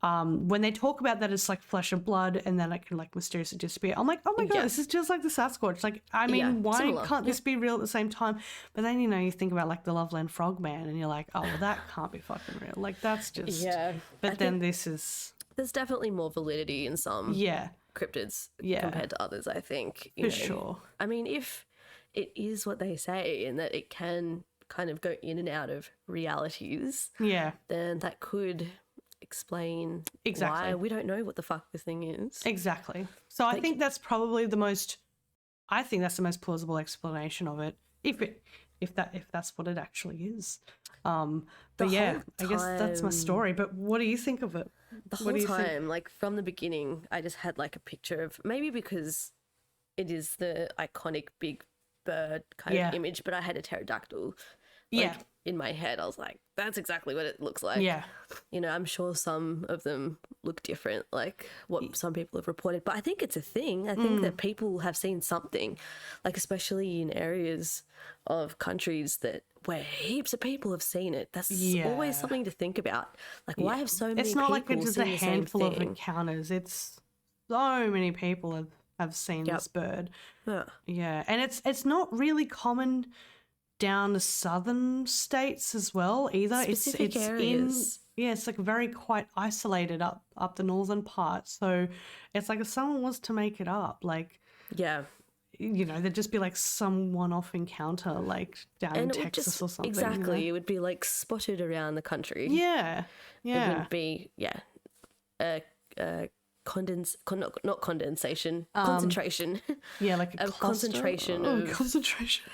when they talk about that, it's like flesh and blood, and then it can like mysteriously disappear. I'm like, oh my god, Yeah. this is just like the Sasquatch. Like, I mean, Yeah, why similar. can't this be real at the same time? But then you think about like the Loveland Frogman, and you're like, oh, well, that can't be fucking real. Like, that's just Yeah. But then this is There's definitely more validity in some yeah, cryptids Yeah. compared to others, I think. for sure. I mean, if it is what they say and that it can kind of go in and out of realities, Yeah, then that could explain Exactly. why we don't know what the fuck this thing is. exactly. So I think that's probably the most. I think that's the most plausible explanation of it, if that's what it actually is. But The yeah, whole I guess that's my time- story. But what do you think of it? The What whole do you think? time, like from the beginning, I just had like a picture of, maybe because it is the iconic big bird kind Yeah. of image, but I had a pterodactyl. Yeah. Like, in my head, I was like, that's exactly what it looks like. Yeah, You know, I'm sure some of them look different, like what some people have reported. But I think it's a thing. I think that people have seen something, like especially in areas of countries that where heaps of people have seen it. That's Yeah. always something to think about. Like, why have so many it's not people like it's just a seen the same handful of thing? encounters. It's so many people have seen Yep. this bird. Yeah. Yeah, and it's not really common down the southern states as well either. Specific it's areas. it's like very quite isolated up the northern part. So it's like if someone was to make it up, like Yeah. there'd just be like some one-off encounter like down in And it would Texas just, or something. exactly, it would be like spotted around the country. Yeah, It yeah, wouldn't be, not condensation, concentration. yeah, like a a cluster. concentration Oh, of- concentration.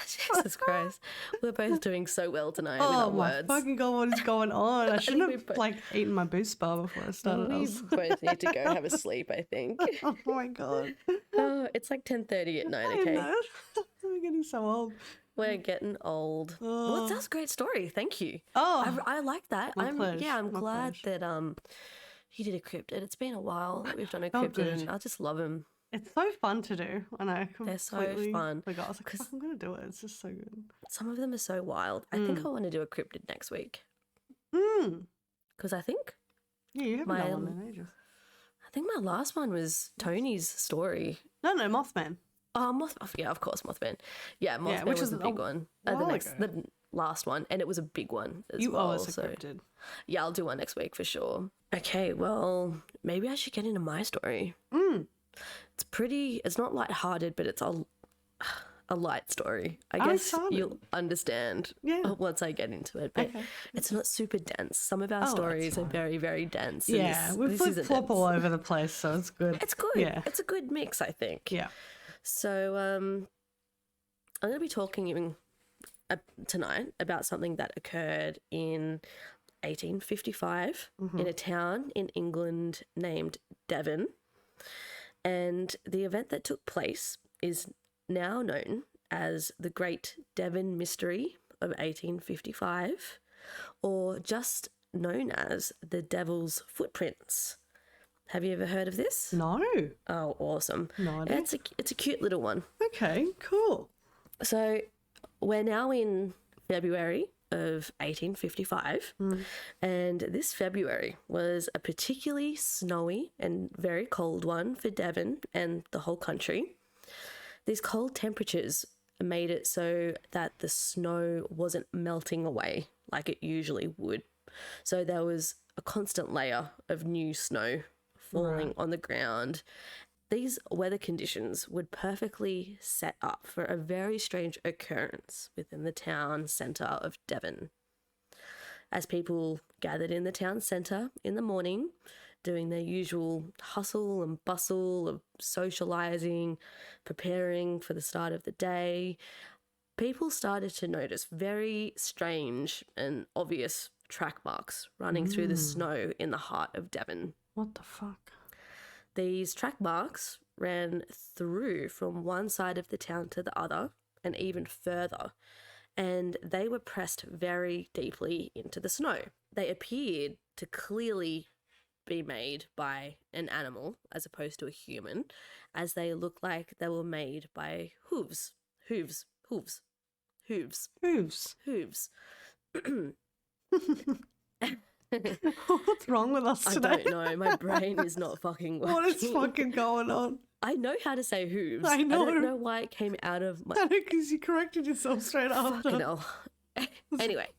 Jesus Christ. We're both doing so well tonight with Oh our my words. fucking god, what is going on? I shouldn't we have both- like eaten my boost bar before I started. I We was- both need to go have a sleep, I think. Oh my god. Oh, it's like 10:30 at night, I okay? know. I'm getting so old. We're getting old. Well, that's a great story. Thank you. Oh, I like that. my pleasure, I'm my glad pleasure. that he did a cryptid. It's been a while that we've done a Oh, cryptid, good. and I just love him. it's so fun to do. And I They're so completely fun, forgot. I was like, 'cause- "Fuck, I'm going to do it. It's just so good. Some of them are so wild. I think I want to do a cryptid next week Mm. because I think Yeah, you haven't My, done one in ages. my last one was Tony's story. No, Mothman. Oh, yeah, of course, Mothman. Yeah, Mothman which was is a big a one. while The last one, and it was a big one as You well. owe us a so cryptid. yeah, I'll do one next week for sure. Okay, well, maybe I should get into my story. It's not lighthearted, but it's a light story. I I'm guess excited. you'll understand Yeah. once I get into it. But Okay. it's not super dense. Some of our that's stories are very, very dense. and Yeah, we this isn't flip all dense. over the place, so it's good. It's good. Yeah. It's a good mix, I think. Yeah. So I'm going to be talking tonight about something that occurred in 1855 in a town in England named Devon. And the event that took place is now known as the Great Devon Mystery of 1855, or just known as the Devil's Footprints. Have you ever heard of this? No. Oh, awesome. No, I It's a cute little one. Okay, cool. So we're now in February of 1855, and this February was a particularly snowy and very cold one for Devon and the whole country. These cold temperatures made it so that the snow wasn't melting away like it usually would. So there was a constant layer of new snow falling on the ground. These weather conditions would perfectly set up for a very strange occurrence within the town centre of Devon. As people gathered in the town centre in the morning, doing their usual hustle and bustle of socialising, preparing for the start of the day, people started to notice very strange and obvious track marks running through the snow in the heart of Devon. What the fuck? These track marks ran through from one side of the town to the other and even further, and they were pressed very deeply into the snow. They appeared to clearly be made by an animal as opposed to a human, as they looked like they were made by hooves. What's wrong with us today? I don't know. My brain is not fucking working. What is fucking going on? I know how to say hooves. I know. I don't know why it came out of my... Because you corrected yourself straight after. Fucking hell. Anyway.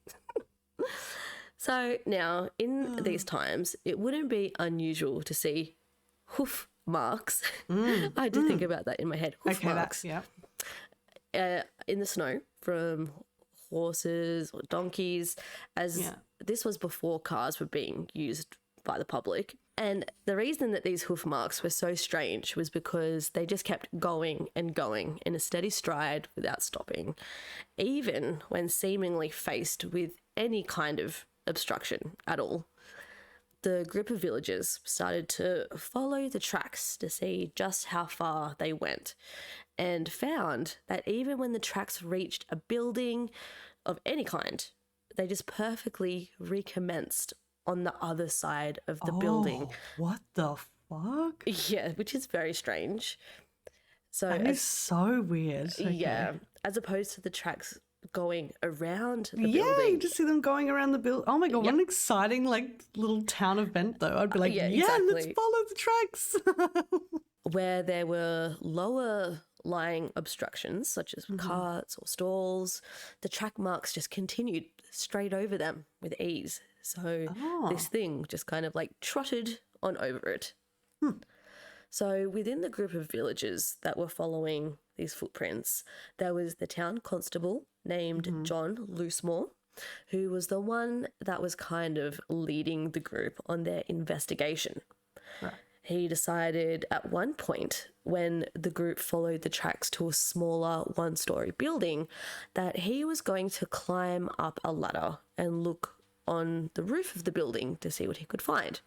So now, in these times, it wouldn't be unusual to see hoof marks. I had to think about that in my head. Hoof marks. In the snow from horses or donkeys, as this was before cars were being used by the public. And the reason that these hoof marks were so strange was because they just kept going and going in a steady stride without stopping, even when seemingly faced with any kind of obstruction at all. The group of villagers started to follow the tracks to see just how far they went, and found that even when the tracks reached a building of any kind, they just perfectly recommenced on the other side of the building. What the fuck? Yeah, which is very strange. So that is so weird. Okay. Yeah, as opposed to the tracks going around the building. building. You just see them going around the building. Oh my God, what an exciting little town event though. I'd be like, exactly. Let's follow the tracks. Where there were lower lying obstructions, such as carts or stalls, the track marks just continued straight over them with ease. So this thing just kind of trotted on over it. So within the group of villagers that were following these footprints, there was the town constable named John Loosemore, who was the one that was kind of leading the group on their investigation. Right. He decided at one point, when the group followed the tracks to a smaller one-story building, that he was going to climb up a ladder and look on the roof of the building to see what he could find.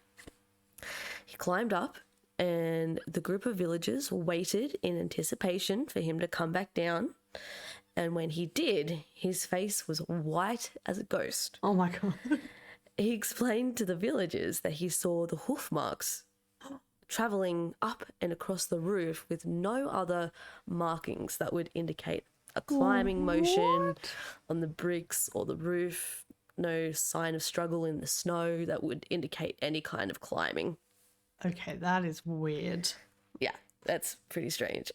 He climbed up, and the group of villagers waited in anticipation for him to come back down. And when he did, his face was white as a ghost. Oh my God. He explained to the villagers that he saw the hoof marks travelling up and across the roof with no other markings that would indicate a climbing motion on the bricks or the roof, no sign of struggle in the snow that would indicate any kind of climbing. Okay, that is weird. Yeah, that's pretty strange.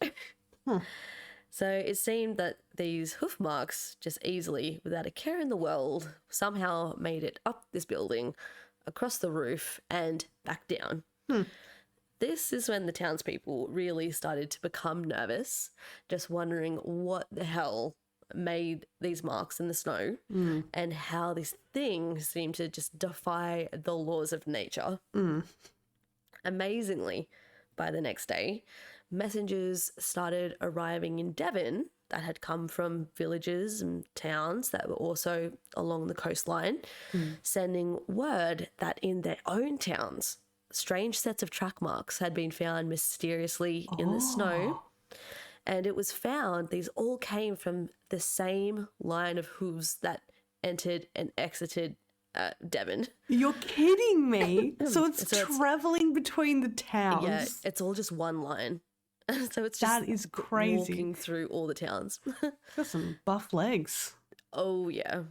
So it seemed that these hoof marks just easily, without a care in the world, somehow made it up this building, across the roof, and back down. This is when the townspeople really started to become nervous, just wondering what the hell made these marks in the snow and how this thing seemed to just defy the laws of nature. Amazingly, by the next day, messengers started arriving in Devon that had come from villages and towns that were also along the coastline, sending word that in their own towns, strange sets of track marks had been found mysteriously in the snow. And it was found these all came from the same line of hooves that entered and exited Devon. You're kidding me. So it's So it's- traveling between the towns. Yeah, it's all just one line. So it's just That is crazy. walking through all the towns. Got some buff legs. Oh, yeah.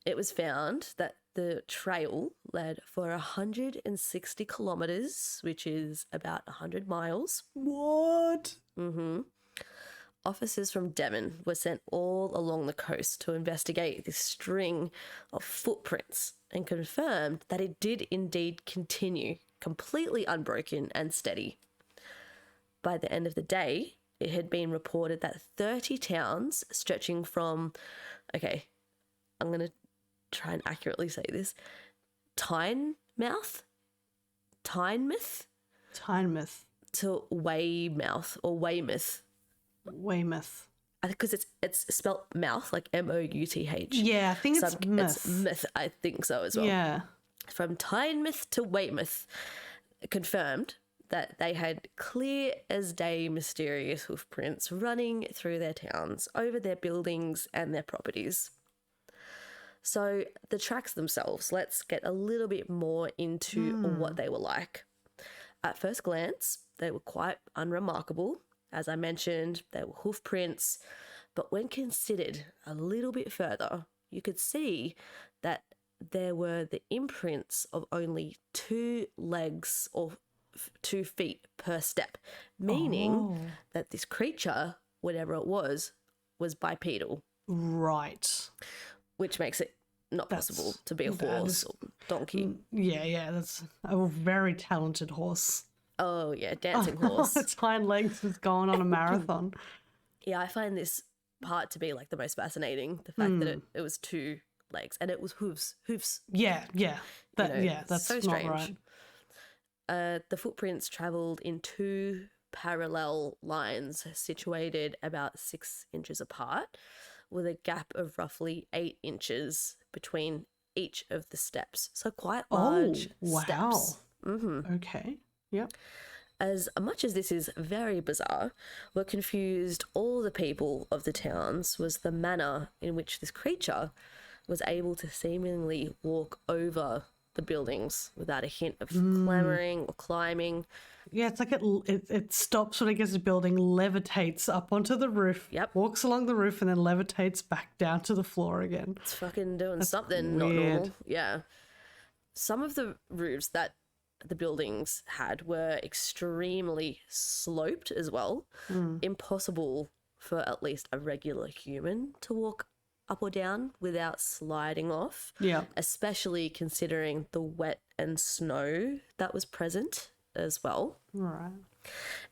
It was found that the trail led for 160 kilometers, which is about 100 miles. What? Officers from Devon were sent all along the coast to investigate this string of footprints and confirmed that it did indeed continue, completely unbroken and steady. By the end of the day, it had been reported that 30 towns stretching from, okay, I'm going to try and accurately say this, Tynemouth to Weymouth or Weymouth. Weymouth. Because it's spelt mouth, like Mouth. Yeah, I think it's myth. It's myth, I think so as well. Yeah. From Tynemouth to Weymouth, confirmed that they had clear as day mysterious hoofprints running through their towns, over their buildings and their properties. So the tracks themselves, let's get a little bit more into what they were like. At first glance, they were quite unremarkable. As I mentioned, they were hoof prints, but when considered a little bit further, you could see that there were the imprints of only 2 legs or 2 feet per step, meaning that this creature, whatever it was bipedal. Right. Which makes it not possible to be a horse or donkey. Yeah, that's a very talented horse. Oh, yeah, dancing horse. Its hind legs was going on a marathon. Yeah, I find this part to be like the most fascinating. The fact that it was 2 legs and it was hoofs. Yeah. That's so not strange. right. The footprints travelled in 2 parallel lines situated about 6 inches apart, with a gap of roughly 8 inches between each of the steps. So quite large steps. Okay. Yep. As much as this is very bizarre, what confused all the people of the towns was the manner in which this creature was able to seemingly walk over the buildings without a hint of clambering or climbing. Yeah, it's like it stops when it gets to the building, levitates up onto the roof, walks along the roof, and then levitates back down to the floor again. It's fucking doing something weird. not normal. Yeah. Some of the roofs that the buildings had were extremely sloped as well. Impossible for at least a regular human to walk up or down without sliding off. Yeah. Especially considering the wet and snow that was present as well. Right.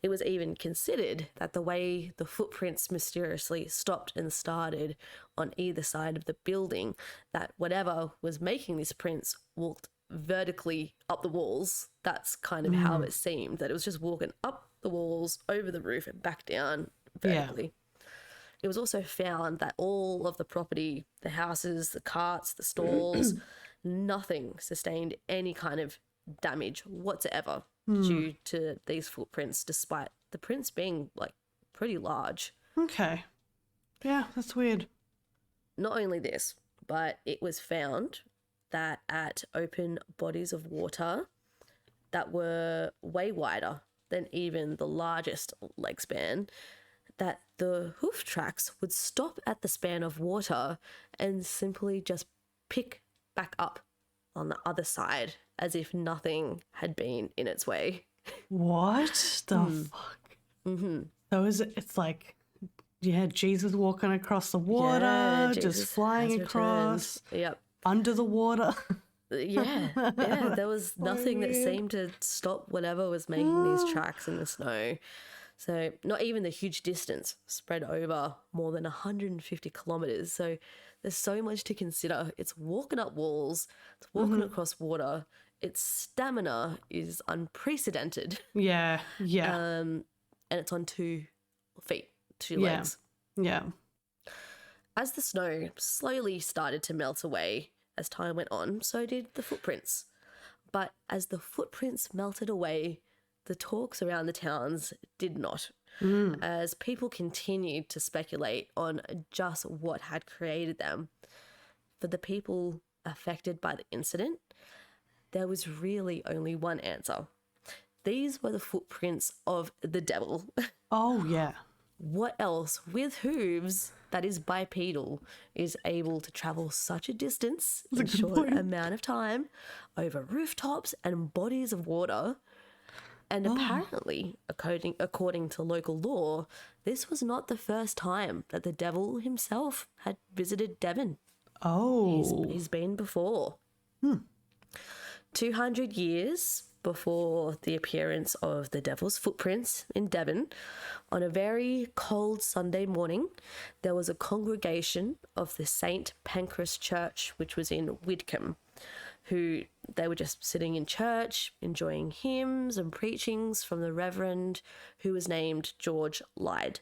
It was even considered that the way the footprints mysteriously stopped and started on either side of the building, that whatever was making these prints walked vertically up the walls. That's kind of how it seemed, that it was just walking up the walls, over the roof and back down vertically. Yeah. It was also found that all of the property, the houses, the carts, the stalls, nothing sustained any kind of damage whatsoever due to these footprints, despite the prints being like pretty large. Okay. Yeah, that's weird. Not only this, but it was found that at open bodies of water that were way wider than even the largest leg span, that the hoof tracks would stop at the span of water and simply just pick back up on the other side as if nothing had been in its way. What the fuck? So it's like, Jesus walking across the water, just flying across, under the water. There was nothing that seemed to stop whatever was making these tracks in the snow. So not even the huge distance spread over more than 150 kilometers. So there's so much to consider. It's walking up walls, it's walking across water. Its stamina is unprecedented. Yeah. And it's on 2 feet, 2 legs. Yeah. As the snow slowly started to melt away as time went on, so did the footprints. But as the footprints melted away, the talks around the towns did not, as people continued to speculate on just what had created them. For the people affected by the incident, there was really only one answer. These were the footprints of the devil. Oh, yeah. What else with hooves that is bipedal is able to travel such a distance in a short amount of time over rooftops and bodies of water? And apparently, according to local law, this was not the first time that the devil himself had visited Devon. Oh. He's been before. 200 years before the appearance of the devil's footprints in Devon, on a very cold Sunday morning, there was a congregation of the St. Pancras Church, which was in Widcombe, who they were just sitting in church, enjoying hymns and preachings from the Reverend, who was named George Lyde.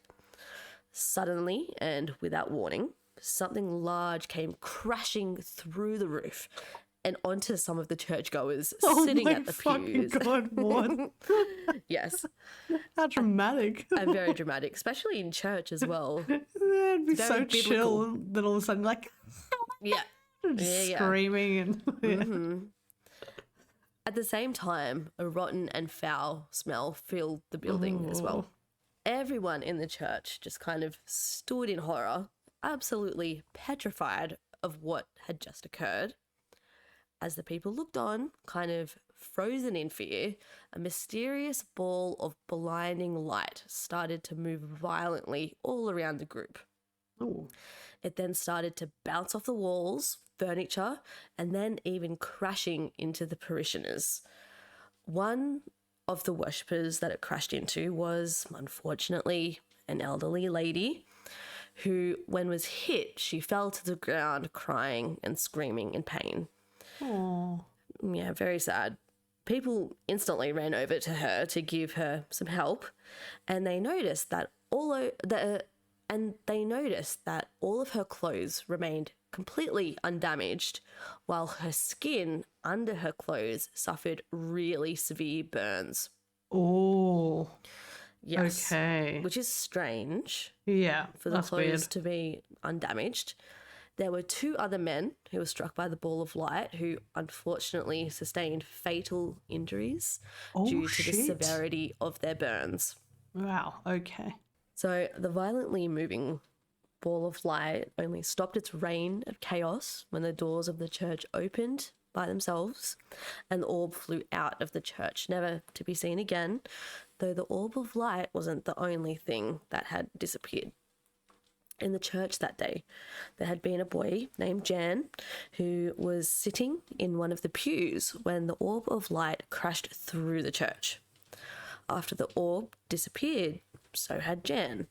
Suddenly, and without warning, something large came crashing through the roof and onto some of the churchgoers sitting at the pews. Oh my God, what? Yes. How dramatic. And very dramatic, especially in church as well. It'd be Very so biblical. chill. Then all of a sudden, like, Yeah. just screaming. And At the same time, a rotten and foul smell filled the building as well. Everyone in the church just kind of stood in horror, absolutely petrified of what had just occurred. As the people looked on, kind of frozen in fear, a mysterious ball of blinding light started to move violently all around the group. Ooh. It then started to bounce off the walls, furniture, and then even crashing into the parishioners. One of the worshippers that it crashed into was, unfortunately, an elderly lady who, when was hit, she fell to the ground crying and screaming in pain. Oh. Yeah, very sad. People instantly ran over to her to give her some help, and they noticed that all of her clothes remained completely undamaged, while her skin under her clothes suffered really severe burns. Oh. Yes. Okay. Which is strange Yeah. for the That's clothes weird. to be undamaged. There were 2 other men who were struck by the ball of light who unfortunately sustained fatal injuries due to the shit. severity of their burns. Wow. Okay. So the violently moving ball of light only stopped its reign of chaos when the doors of the church opened by themselves and the orb flew out of the church, never to be seen again, though the orb of light wasn't the only thing that had disappeared. In the church that day, there had been a boy named Jan who was sitting in one of the pews when the orb of light crashed through the church. After the orb disappeared, so had Jan.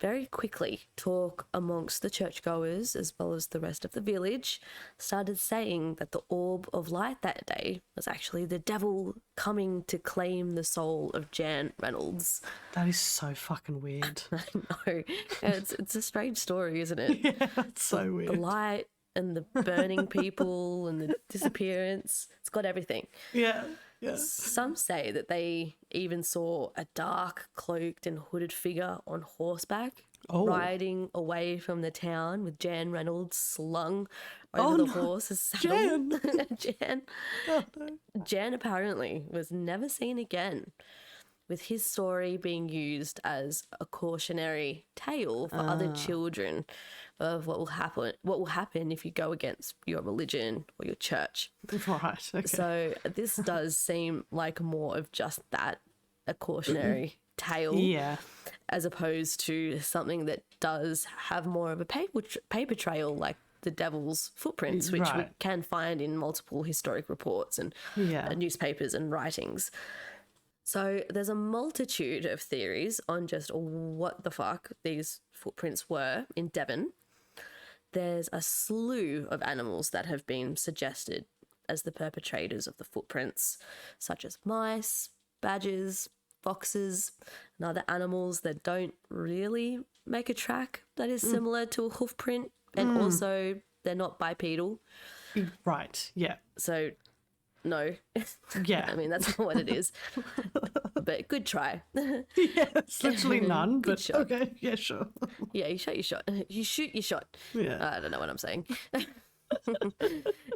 Very quickly, talk amongst the churchgoers, as well as the rest of the village, started saying that the orb of light that day was actually the devil coming to claim the soul of Jan Reynolds. That is so fucking weird. I know. It's a strange story, isn't it? Yeah, that's so weird. The light and the burning people and the disappearance. It's got everything. Yeah. Yeah. Some say that they even saw a dark, cloaked and hooded figure on horseback riding away from the town with Jan Reynolds slung over the horse's saddle. Jan. Jan apparently was never seen again, with his story being used as a cautionary tale for other children of what will happen if you go against your religion or your church. Right. Okay. So this does seem like more of just that, a cautionary tale, Yeah. as opposed to something that does have more of a paper trail, like the devil's footprints, which we Right. can find in multiple historic reports and newspapers and writings. So there's a multitude of theories on just what the fuck these footprints were in Devon. There's a slew of animals that have been suggested as the perpetrators of the footprints, such as mice, badgers, foxes, and other animals that don't really make a track that is similar to a hoof print, and also they're not bipedal. Right. Yeah. So, no. Yeah. I mean, that's not what it is. But good try. Yeah. It's literally none. Good But shot. okay. Yeah. Sure. Yeah, you shot your shot. You shoot your shot. Yeah. I don't know what I'm saying.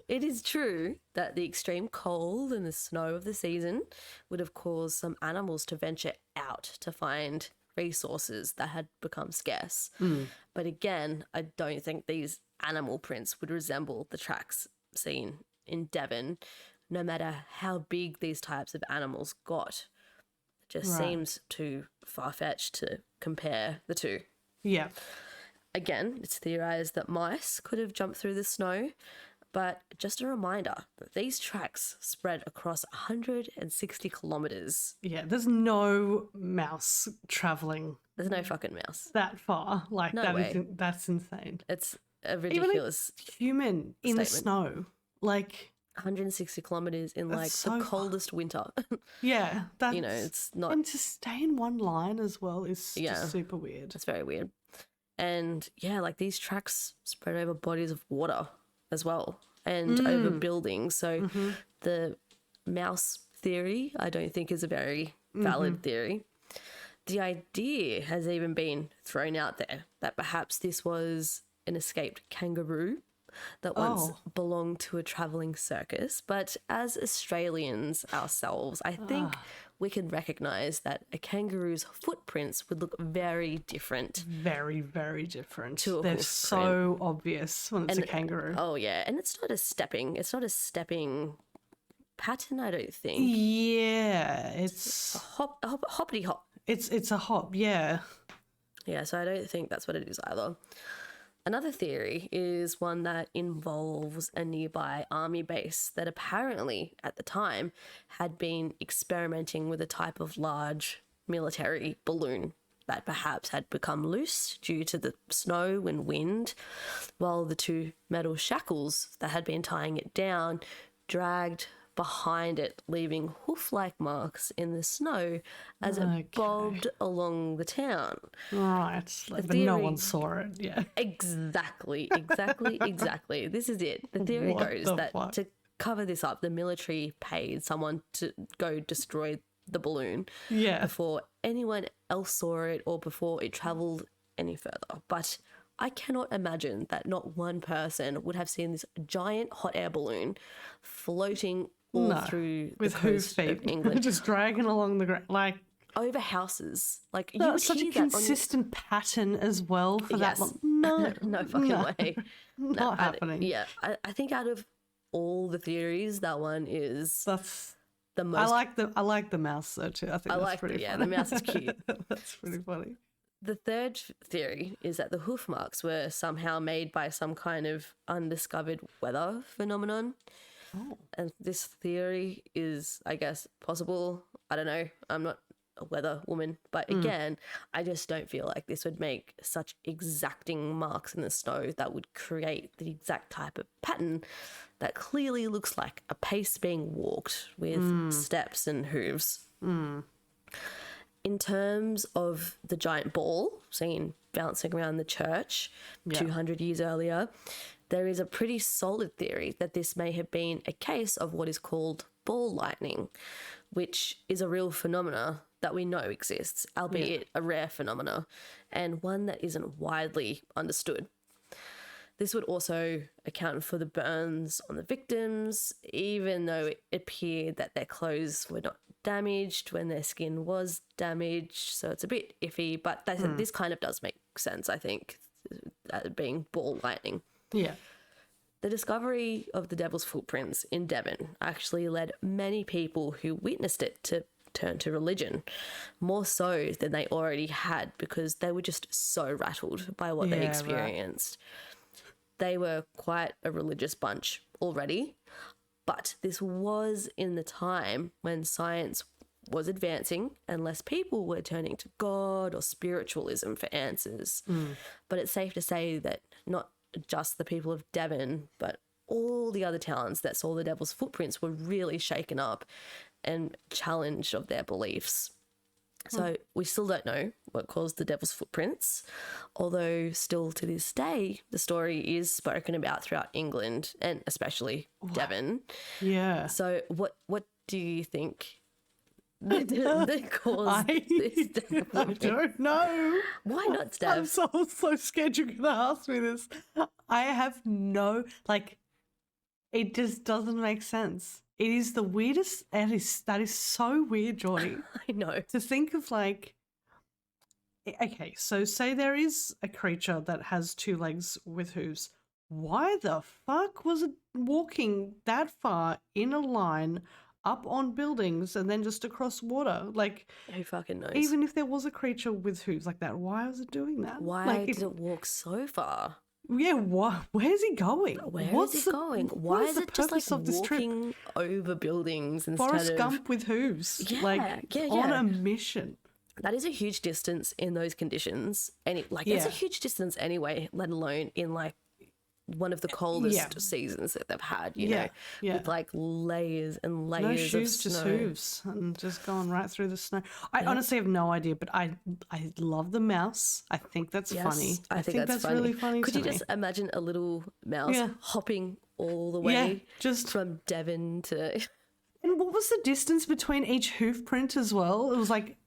It is true that the extreme cold and the snow of the season would have caused some animals to venture out to find resources that had become scarce. But again, I don't think these animal prints would resemble the tracks seen in Devon, no matter how big these types of animals got. It just seems too far-fetched to compare the two. Yeah. Again, it's theorized that mice could have jumped through the snow, but just a reminder that these tracks spread across 160 kilometers. Yeah, there's no mouse traveling There's no fucking mouse. that far. Like, No way. That's insane. It's a Even ridiculous a human in the statement. snow. Like, 160 kilometers in like so the coldest winter. yeah. That's, You know, it's not. And to stay in one line as well is just super weird. It's very weird. And yeah, like these tracks spread over bodies of water as well and over buildings. So the mouse theory, I don't think is a very valid theory. The idea has even been thrown out there that perhaps this was an escaped kangaroo that once belonged to a travelling circus. But as Australians ourselves, I think we can recognise that a kangaroo's footprints would look very different. Very, very different. To a They're hoof so obvious when it's a kangaroo. Oh yeah, and it's not a stepping pattern, I don't think. Yeah, it's Hoppity hop. it's a hop. Yeah. Yeah, so I don't think that's what it is either. Another theory is one that involves a nearby army base that apparently, at the time, had been experimenting with a type of large military balloon that perhaps had become loose due to the snow and wind, while the two metal shackles that had been tying it down dragged behind it, leaving hoof-like marks in the snow as it bobbed along the town. Right. But no one saw it. Yeah. Exactly. This is it. The theory goes that to cover this up, the military paid someone to go destroy the balloon before anyone else saw it or before it travelled any further. But I cannot imagine that not one person would have seen this giant hot air balloon floating all through the coast of England. Just dragging along the ground. Like, over houses. Like, you that's would such a hear that consistent pattern as well for that Yes. long. No. no fucking way. Not happening. Yeah, I think out of all the theories, that one is That's the most. I like the mouse though too. I think that's pretty funny. the mouse is cute. That's pretty funny. The third theory is that the hoof marks were somehow made by some kind of undiscovered weather phenomenon. Oh. And this theory is, I guess, possible. I don't know. I'm not a weather woman. But again, I just don't feel like this would make such exacting marks in the snow that would create the exact type of pattern that clearly looks like a pace being walked with steps and hooves. In terms of the giant ball seen bouncing around the church 200 years earlier, there is a pretty solid theory that this may have been a case of what is called ball lightning, which is a real phenomena that we know exists, albeit a rare phenomena, and one that isn't widely understood. This would also account for the burns on the victims, even though it appeared that their clothes were not damaged when their skin was damaged. So it's a bit iffy, but this kind of does make sense, I think, being ball lightning. Yeah. The discovery of the devil's footprints in Devon actually led many people who witnessed it to turn to religion, more so than they already had, because they were just so rattled by what they experienced. They were quite a religious bunch already, but this was in the time when science was advancing and less people were turning to God or spiritualism for answers. But it's safe to say that not just the people of Devon, but all the other towns that saw the devil's footprints were really shaken up and challenged of their beliefs. So we still don't know what caused the devil's footprints, although still to this day, the story is spoken about throughout England and especially Devon. Yeah. So what do you think that caused this to I happen? don't know. Why not, I'm Steph? so scared you're gonna ask me this. I have no, like, it just doesn't make sense. It is the weirdest. That is so weird, Jordi, I know. to think of. Like, okay, so say there is a creature that has two legs with hooves. Why the fuck was it walking that far in a line up on buildings and then just across water? Like, Who fucking knows? even if there was a creature with hooves like that, why was it doing that? Why Like, did it walk so far? yeah, where's he going? Where is it going? Why is the it just like purpose of this trip? walking over buildings instead Forrest of Gump with hooves, Yeah, like yeah, on yeah. a mission. That is a huge distance in those conditions. And it's a Yeah. huge distance anyway, let alone in like one of the coldest seasons that they've had, you know, with like layers and layers No shoes, of just snow. hooves, and just going right through the snow. I honestly have no idea, but I love the mouse. I think that's funny. I think that's funny. really funny. Could to you me. just imagine a little mouse Yeah. hopping all the Yeah, way just. from Devon to And what was the distance between each hoof print as well? It was like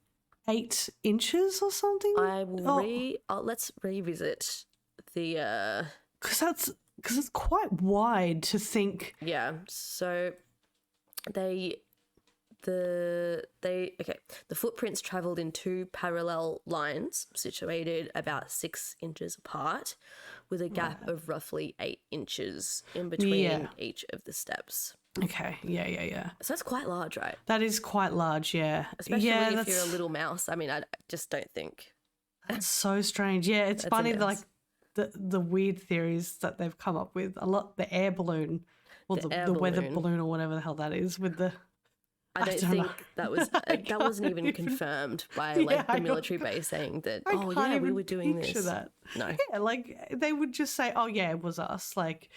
8 inches or something. I will let's revisit the because it's quite wide to think. so the footprints traveled in 2 parallel lines situated about 6 inches apart with a gap of roughly 8 inches in between each of the steps. Okay, yeah. So that's quite large, right? That is quite large, yeah. Especially yeah, if you're a little mouse. I mean, I just don't think. That's so strange. Yeah, it's That's a funny, mouse. like the weird theories that they've come up with. A lot, the air balloon, or The the air weather balloon. balloon, or whatever the hell that is, with the. I don't don't think know. that was that wasn't even confirmed by like I the military base saying that. I Oh can't yeah, we even were doing picture this. that. No. Yeah, like they would just say, "Oh yeah, it was us." Like,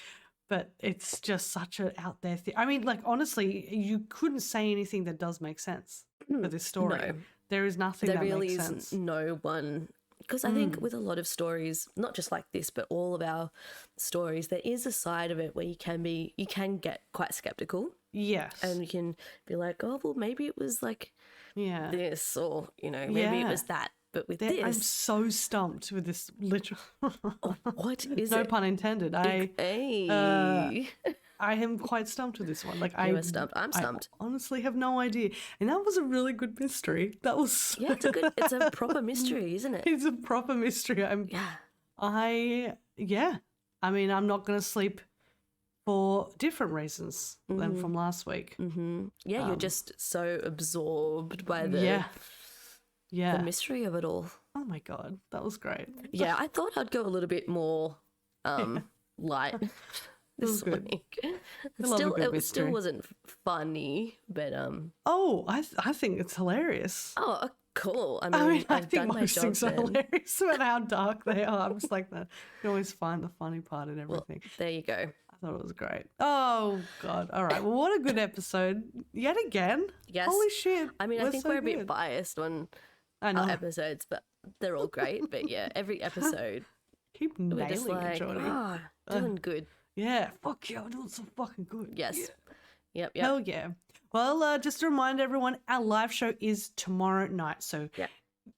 but it's just such an out there thing. I mean, like honestly, you couldn't say anything that does make sense for this story. No. There is nothing There that really makes is sense. no one, because I think with a lot of stories, not just like this, but all of our stories, there is a side of it where you can get quite skeptical, Yes. and you can be like, oh well, maybe it was like yeah. this, or you know, maybe it Yeah. was that. But with I'm this, so stumped with this literal. what is No it? pun intended. Hey. I am quite stumped with this one. Like You are stumped. I'm stumped. I honestly have no idea. And that was a really good mystery. That was Yeah, it's a proper mystery, isn't it? it's a proper mystery. Yeah. I mean, I'm not going to sleep for different reasons than from last week. Yeah, you're just so absorbed by Yeah. the mystery of it all. Oh my god, that was great. Yeah, I thought I'd go a little bit more light this good. week. love a good It still mystery. wasn't funny, but Oh, I think it's hilarious. cool. I I mean, mean, I I've think done my most job things are then. hilarious about how dark they are. I'm just like that. You always find the funny part in everything. There you go. I thought it was great. Oh god! All right. Well, what a good episode yet again. Yes. Holy shit! I mean, I think so we're a bit good. biased on I know. our episodes, but they're all great. But yeah, every episode Keep we're nailing just like, it, Jordi. doing good. Yeah. Fuck yeah! I'm doing so fucking good. Yes. Yeah. Yep. Hell yeah. Well, just to remind everyone, our live show is tomorrow night. So Yeah.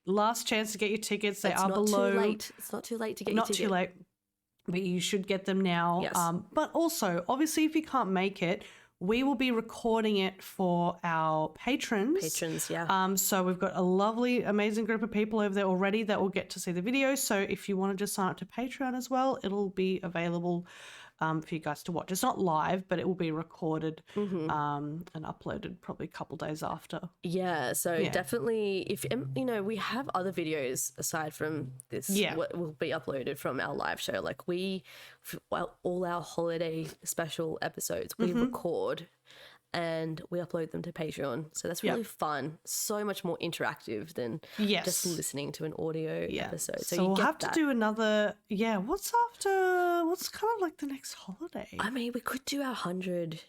last chance to get your tickets. They It's are not below. too late. It's not too late to get Not your ticket. too late, but you should get them now. Yes. But also, obviously, if you can't make it, we will be recording it for our patrons. Patrons, yeah. So we've got a lovely, amazing group of people over there already that will get to see the video. So if you want to just sign up to Patreon as well, it'll be available for you guys to watch. It's not live, but it will be recorded and uploaded probably a couple days after. Yeah, so definitely if you know, we have other videos aside from this what will be uploaded from our live show. Like all our holiday special episodes we record and we upload them to Patreon. So that's really fun. So much more interactive than just listening to an audio episode. So you we'll get have that. to do another. Yeah, what's kind of like the next holiday? I mean, we could do our 100.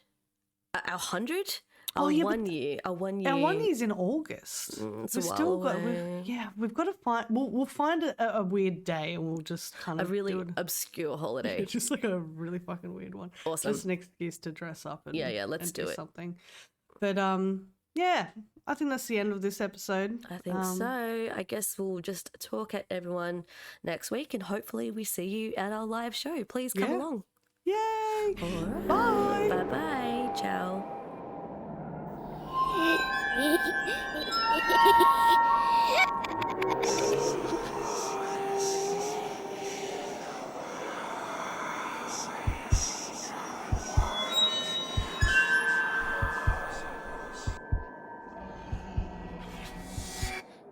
Our 100? Oh, Our yeah, but 1 year. Our 1 year. Our 1 year's in August. It's a We've while still got. away. We've got to find. We'll find a weird day and we'll just kind A of really do it. obscure holiday. Just like a really fucking weird one. Awesome. Just an excuse to dress up and let's and do it. something. But yeah, I think that's the end of this episode. I think so. I guess we'll just talk at everyone next week and hopefully we see you at our live show. Please come Yeah. along. Yay! All right. Bye! Bye-bye. Ciao.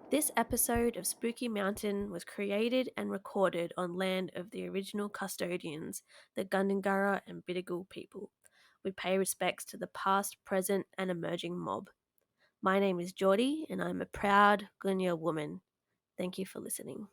This episode of Spooky Mountain was created and recorded on land of the original custodians, the Gundungurra and Bidjigal people. We pay respects to the past, present, and emerging mob. My name is Jordi, and I'm a proud Gunya woman. Thank you for listening.